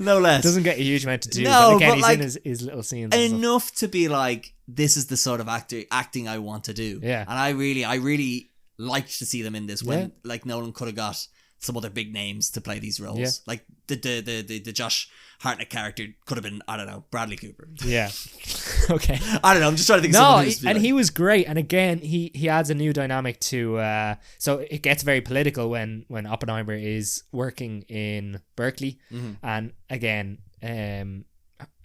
No less. Doesn't get a huge amount to do. No, but again, but he's like, in his little scenes. and stuff. enough to be like, this is the sort of acting I want to do. Yeah. And I really liked to see them in this when Yeah. like Nolan could have got some other big names to play these roles. Yeah. Like the Josh Hartnett character could have been, I don't know, Bradley Cooper. Yeah. Okay. I don't know, I'm just trying to think of No, someone who's and he was great. And again, he adds a new dynamic to. So it gets very political when Oppenheimer is working in Berkeley, and again,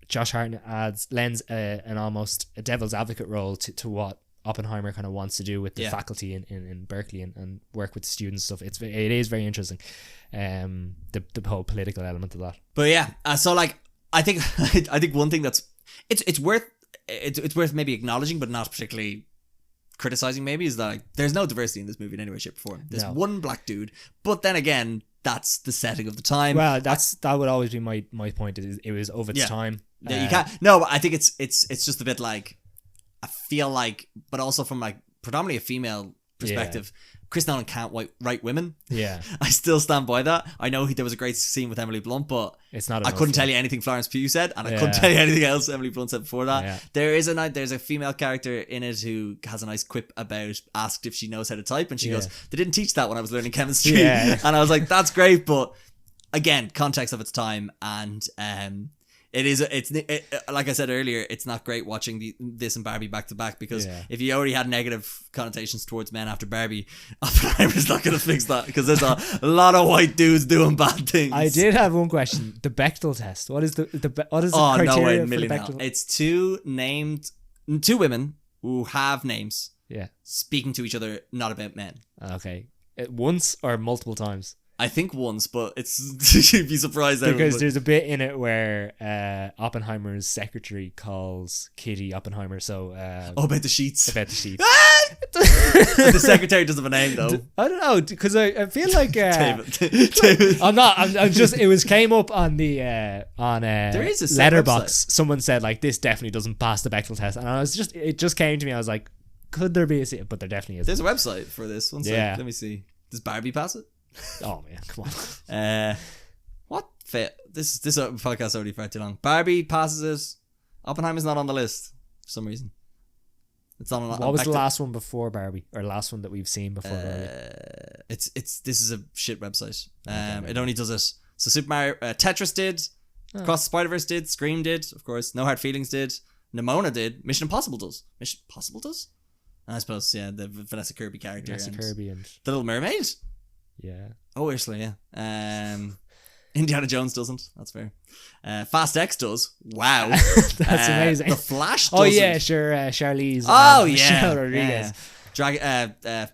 Josh Hartnett lends an almost a devil's advocate role to what Oppenheimer kind of wants to do with the faculty in Berkeley and work with students and stuff. It is very interesting, the whole political element of that. But yeah, so like I think one thing that's it's worth maybe acknowledging, but not particularly criticizing. Maybe is that like, there's no diversity in this movie in any way, shape, or form. There's one black dude, but then again, that's the setting of the time. Well, that would always be my point. Is it was of its time. Yeah, you can't. No, but I think it's just a bit like, I feel like, but also from like predominantly a female perspective, Chris Nolan can't write women. Yeah, I still stand by that. I know there was a great scene with Emily Blunt, but it's not. I couldn't tell you anything Florence Pugh said, and I couldn't tell you anything else Emily Blunt said before that. Yeah. There's a female character in it who has a nice quip about asked if she knows how to type, and she goes, "They didn't teach that when I was learning chemistry." And I was like, "That's great," but again, context of its time, and it's like I said earlier, it's not great watching this and Barbie back to back, because if you already had negative connotations towards men after Barbie, Oppenheimer's not going to fix that, because there's a lot of white dudes doing bad things. I did have one question: the Bechdel test. What is the criteria for the Bechdel? It's two women who have names, speaking to each other, not about men. Okay, once or multiple times? I think once, but you'd be surprised because there's a bit in it where Oppenheimer's secretary calls Kitty Oppenheimer. So about the sheets. About the sheets. The secretary doesn't have a name though. I don't know, because I feel like David. I'm just. It was came up on the there is a letterbox. website. Someone said like, this definitely doesn't pass the Bechdel test, and it just came to me. I was like, could there be but there definitely is. There's a website for this. One second. Let me see. Does Barbie pass it? Oh man, come on. What fit? This podcast already far too long. Barbie passes it. Oppenheimer's not on the list for some reason. It's on. What was the last one before Barbie, or last one that we've seen before Barbie? This is a shit website. It only does it. So Super Mario, Tetris did, Across the Spider-Verse did, Scream did, of course. No Hard Feelings did, Nimona did, Mission Impossible does. Mission Impossible does. And I suppose the Vanessa Kirby character. Kirby and The Little Mermaid. Yeah. Oh, Ursula, yeah. Indiana Jones doesn't. That's fair. Fast X does. Wow. That's amazing. The Flash doesn't. Oh, yeah, sure. Charlize. Oh, yeah. Michelle Rodriguez.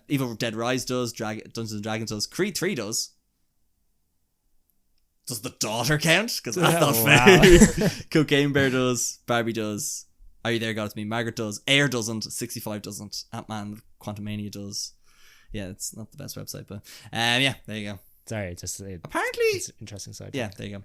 Evil Dead Rise does. Dungeons and Dragons does. Creed 3 does. Does The Daughter count? Because that's not fair. Cocaine Bear does. Barbie does. Are You There, God? It's Me. Margaret does. Air doesn't. 65 doesn't. Ant-Man Quantumania does. Yeah, it's not the best website, but there you go. Sorry, apparently it's an interesting side. Yeah, there you go.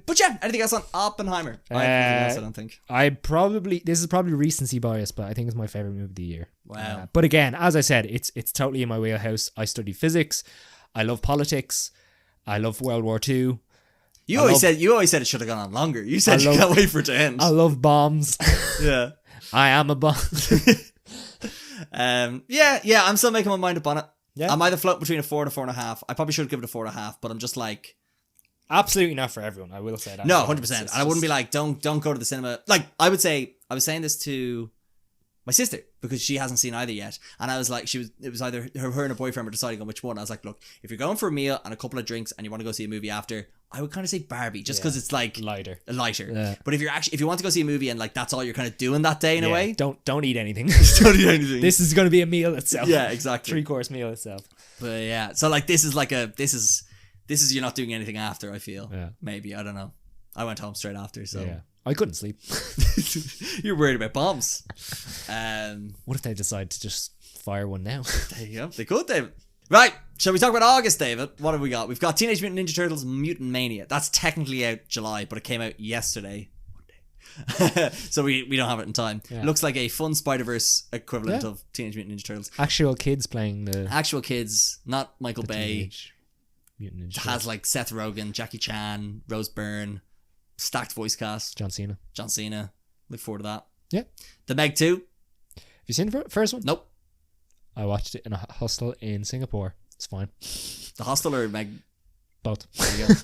But yeah, anything else on Oppenheimer? I don't think. This is probably recency bias, but I think it's my favorite movie of the year. Wow. But again, as I said, it's totally in my wheelhouse. I study physics. I love politics. I love World War II. You always said it should have gone on longer. You said you can't wait for it to end. I love bombs. Yeah. I am a bomb. I'm still making my mind up on it. Yeah. I'm either floating between a 4 and a 4.5. I probably should give it a 4.5, but I'm just like, absolutely not for everyone. I will say that. No, 100%. And I wouldn't be like, don't go to the cinema. Like, I would say, I was saying this to my sister because she hasn't seen either yet, and I was like, it was either her and her boyfriend were deciding on which one. I was like, look, if you're going for a meal and a couple of drinks and you want to go see a movie after, I would kind of say Barbie, just because it's like lighter. Yeah. But if you want to go see a movie and like that's all you're kind of doing that day in a way, don't eat anything. Don't eat anything. This is going to be a meal itself. Yeah, exactly. 3-course meal itself. But yeah, so like this is you're not doing anything after. I feel maybe, I don't know. I went home straight after, so I couldn't sleep. You're worried about bombs. What if they decide to just fire one now? There you go. They could, David. Right, shall we talk about August, David? What have we got? We've got Teenage Mutant Ninja Turtles Mutant Mania. That's technically out July, but it came out yesterday. Monday. So we don't have it in time. Yeah. Looks like a fun Spider-Verse equivalent of Teenage Mutant Ninja Turtles. Actual kids playing the... Actual kids, not Michael Bay. Teenage Mutant Ninja Turtles. Has like Seth Rogen, Jackie Chan, Rose Byrne, stacked voice cast. John Cena. Look forward to that. Yeah. The Meg 2. Have you seen the first one? Nope. I watched it in a hostel in Singapore. It's fine. The hostel or Meg? Both. There you go.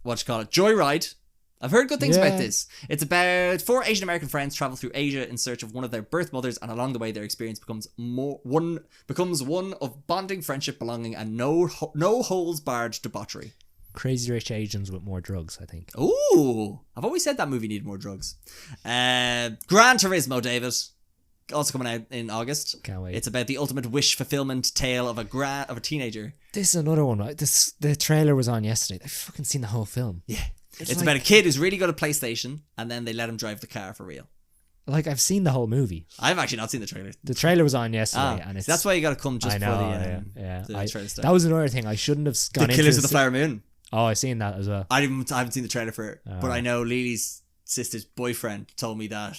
What you call it? Joyride. I've heard good things about this. It's about 4 Asian American friends travel through Asia in search of one of their birth mothers, and along the way their experience becomes one of bonding, friendship, belonging, and no holds barred debauchery. Crazy Rich Asians with more drugs, I think. Ooh, I've always said that movie needed more drugs. Gran Turismo, David. Also coming out in August. Can't wait. It's about the ultimate wish fulfillment tale of a teenager. This is another one, right? The trailer was on yesterday. I've fucking seen the whole film. Yeah. It's like- about a kid who's really good at PlayStation, and then they let him drive the car for real. Like, I've seen the whole movie. I've actually not seen the trailer. The trailer was on yesterday, and So it's... that's why you got to come just I know, for yeah. the trailer stuff. That was another thing. I shouldn't have The gone into... Killers of the Flower Moon. Oh, I've seen that as well. I haven't seen the trailer for it, but I know Lily's sister's boyfriend told me that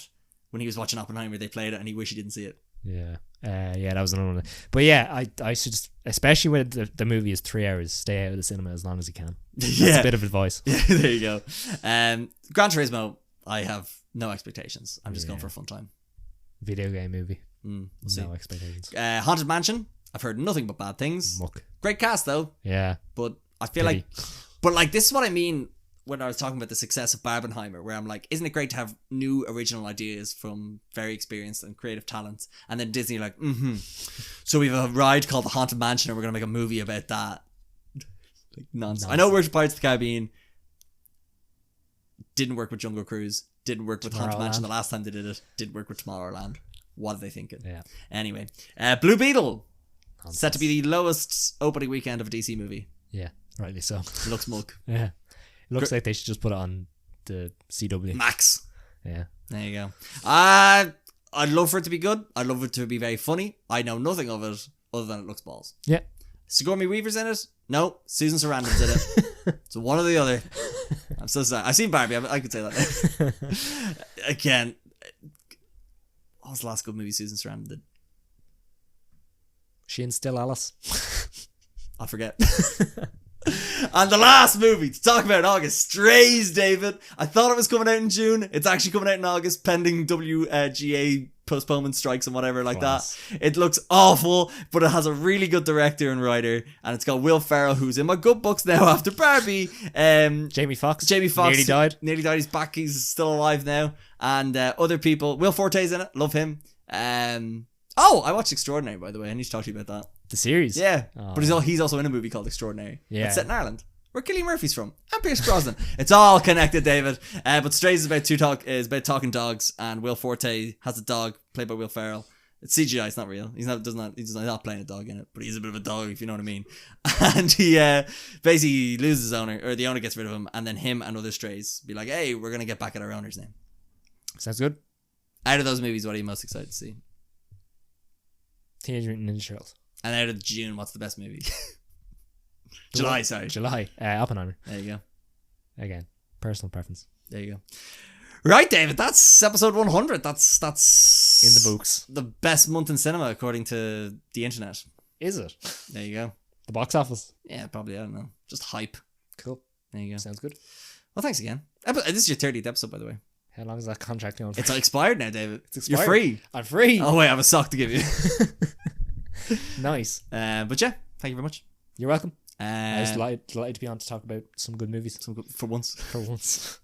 when he was watching Oppenheimer, they played it, and he wished he didn't see it. Yeah. Yeah, that was another one. But yeah, I should just... Especially when the movie is 3 hours, stay out of the cinema as long as you can. That's a bit of advice. Yeah, there you go. Gran Turismo, I have no expectations. I'm just going for a fun time. Video game movie. We'll see. No expectations. Haunted Mansion, I've heard nothing but bad things. Muck. Great cast though, Yeah. but I feel like this is what I mean when I was talking about the success of Barbenheimer, where I'm like, isn't it great to have new original ideas from very experienced and creative talents? And then Disney are like, so we have a ride called the Haunted Mansion and we're going to make a movie about that. Like, nonsense. I know We're Pirates of the Caribbean didn't work with Jungle Cruise, didn't work with Haunted Mansion the last time they did it, didn't work with Tomorrowland. What are they thinking? Yeah. Anyway, Blue Beetle, set to be the lowest opening weekend of a DC movie. Yeah, rightly so. Looks mug. Yeah. It looks like they should just put it on the CW. Max. Yeah. There you go. I'd love for it to be good. I'd love it to be very funny. I know nothing of it other than it looks balls. Yeah. Sigourney Weaver's in it? No. Susan Sarandon's in it. So one or the other. I'm so sorry. I've seen Barbie. I could say that. Again, what was the last good movie Susan Sarandon did? She and Still Alice. I forget. And the last movie to talk about in August, Strays, David. I thought it was coming out in June. It's actually coming out in August, pending WGA postponement strikes and whatever like that. It looks awful, but it has a really good director and writer, and it's got Will Ferrell, who's in my good books now after Barbie. Jamie Foxx. Nearly died. He's back. He's still alive now. And other people. Will Forte's in it. Love him. I watched Extraordinary, by the way. I need to talk to you about that. The series? Yeah. Oh. But he's also in a movie called Extraordinary. Yeah. It's set in Ireland, where Cillian Murphy's from, and Pierce Brosnan. It's all connected, David. But Strays is about talking dogs, and Will Forte has a dog played by Will Ferrell. It's CGI, it's not real. He's not playing a dog in it, but he's a bit of a dog, if you know what I mean. And he basically loses his owner, or the owner gets rid of him, and then him and other strays be like, hey, we're gonna get back at our owner's name. Sounds good. Out of those movies, what are you most excited to see? Teenage Mutant Ninja Turtles. And out of June, what's the best movie? July. Oppenheimer. There you go. Again, personal preference. There you go. Right, David, that's episode 100. That's in the books. The best month in cinema according to the internet. Is it? There you go. The box office. Yeah, probably. I don't know. Just hype. Cool. There you go. Sounds good. Well, thanks again. This is your 30th episode, by the way. How long is that contract going for? It's expired now, David. It's expired. You're free. I'm free. Oh wait, I have a sock to give you. Nice. But yeah, thank you very much. You're welcome. I was delighted to be on to talk about some good movies. For once. For once.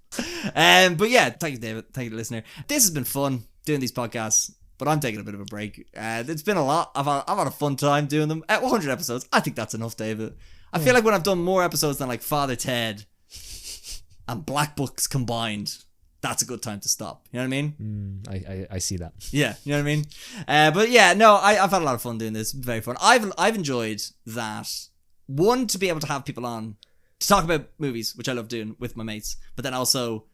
But yeah, thank you, David. Thank you, listener. This has been fun doing these podcasts, but I'm taking a bit of a break. It's been a lot. I've had a fun time doing them. At 100 episodes, I think that's enough, David. I feel like when I've done more episodes than like Father Ted and Black Books combined, that's a good time to stop. You know what I mean? I see that. Yeah, you know what I mean? But yeah, no, I've had a lot of fun doing this. Very fun. I've enjoyed that. One, to be able to have people on to talk about movies, which I love doing with my mates. But then also,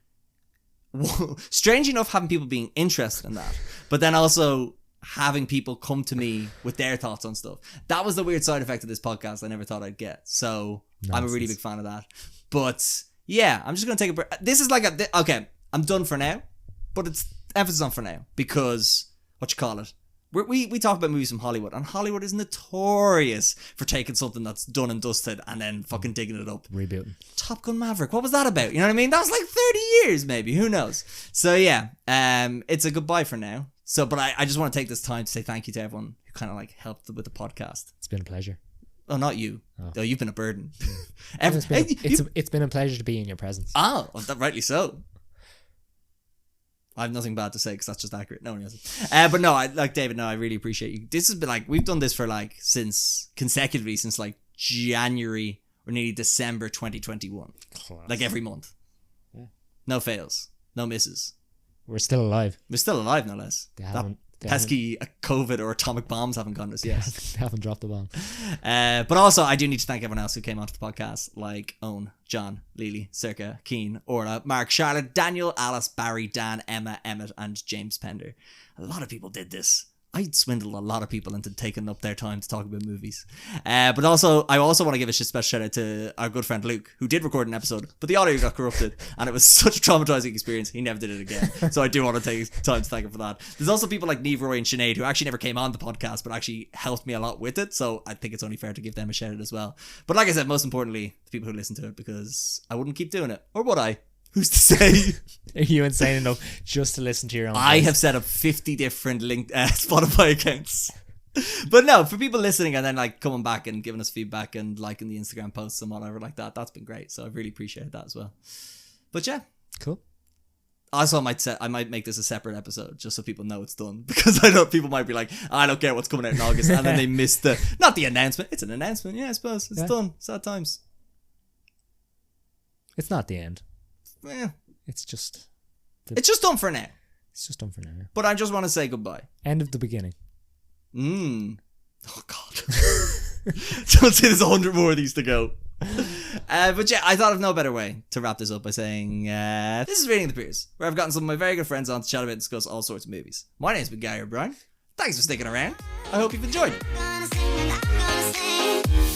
strange enough, having people being interested in that. But then also having people come to me with their thoughts on stuff. That was the weird side effect of this podcast I never thought I'd get. So I'm a really big fan of that. But yeah, I'm just going to take a break. This is like okay, I'm done for now. But it's emphasis on for now. Because, we talk about movies from Hollywood, and Hollywood is notorious for taking something that's done and dusted and then fucking digging it up. Rebooting. Top Gun Maverick, what was that about? You know what I mean? That was like 30 years maybe, who knows? So yeah, it's a goodbye for now. So, but I just want to take this time to say thank you to everyone who kind of like helped with the podcast. It's been a pleasure. Oh, not you. Oh, you've been a burden. It's been a pleasure to be in your presence. Oh, well, rightly so. I have nothing bad to say because that's just accurate. No one hasn't. But no, David, I really appreciate you. This has been like, we've done this for like consecutively since like January or nearly December 2021. Class. Like every month. Yeah. No fails. No misses. We're still alive. We're still alive, no less. They haven't pesky COVID or atomic bombs haven't gone us yet. They haven't dropped the bomb. But also, I do need to thank everyone else who came onto the podcast, like Owen, John, Lily, Circa, Keen, Orla, Mark, Charlotte, Daniel, Alice, Barry, Dan, Emma, Emmett, and James Pender. A lot of people did this. I swindled a lot of people into taking up their time to talk about movies. But also, I also want to give a special shout out to our good friend Luke, who did record an episode, but the audio got corrupted, and it was such a traumatizing experience, he never did it again. So I do want to take time to thank him for that. There's also people like Neve, Roy, and Sinead, who actually never came on the podcast, but actually helped me a lot with it, so I think it's only fair to give them a shout out as well. But like I said, most importantly, the people who listen to it, because I wouldn't keep doing it. Or would I? Who's to say? Are you insane enough just to listen to your own I voice? have set up 50 different Spotify accounts. But no, for people listening and then like coming back and giving us feedback and liking the Instagram posts and whatever like that, that's been great. So I really appreciate that as well. But yeah. Cool. Also, I might make this a separate episode just so people know it's done, because I know people might be like, I don't care what's coming out in August, and then they miss not the announcement. It's an announcement. Yeah, I suppose. It's done. Sad times. It's not the end. Yeah. It's just done for now. It's just done for now. But I just want to say goodbye. End of the beginning. Oh God. Don't say there's 100 more of these to go. But yeah, I thought of no better way to wrap this up by saying this is Reading the Peers, where I've gotten some of my very good friends on to chat about and discuss all sorts of movies. My name's been Gary O'Brien. Thanks for sticking around. I hope you've enjoyed. Gonna sing and I'm gonna sing.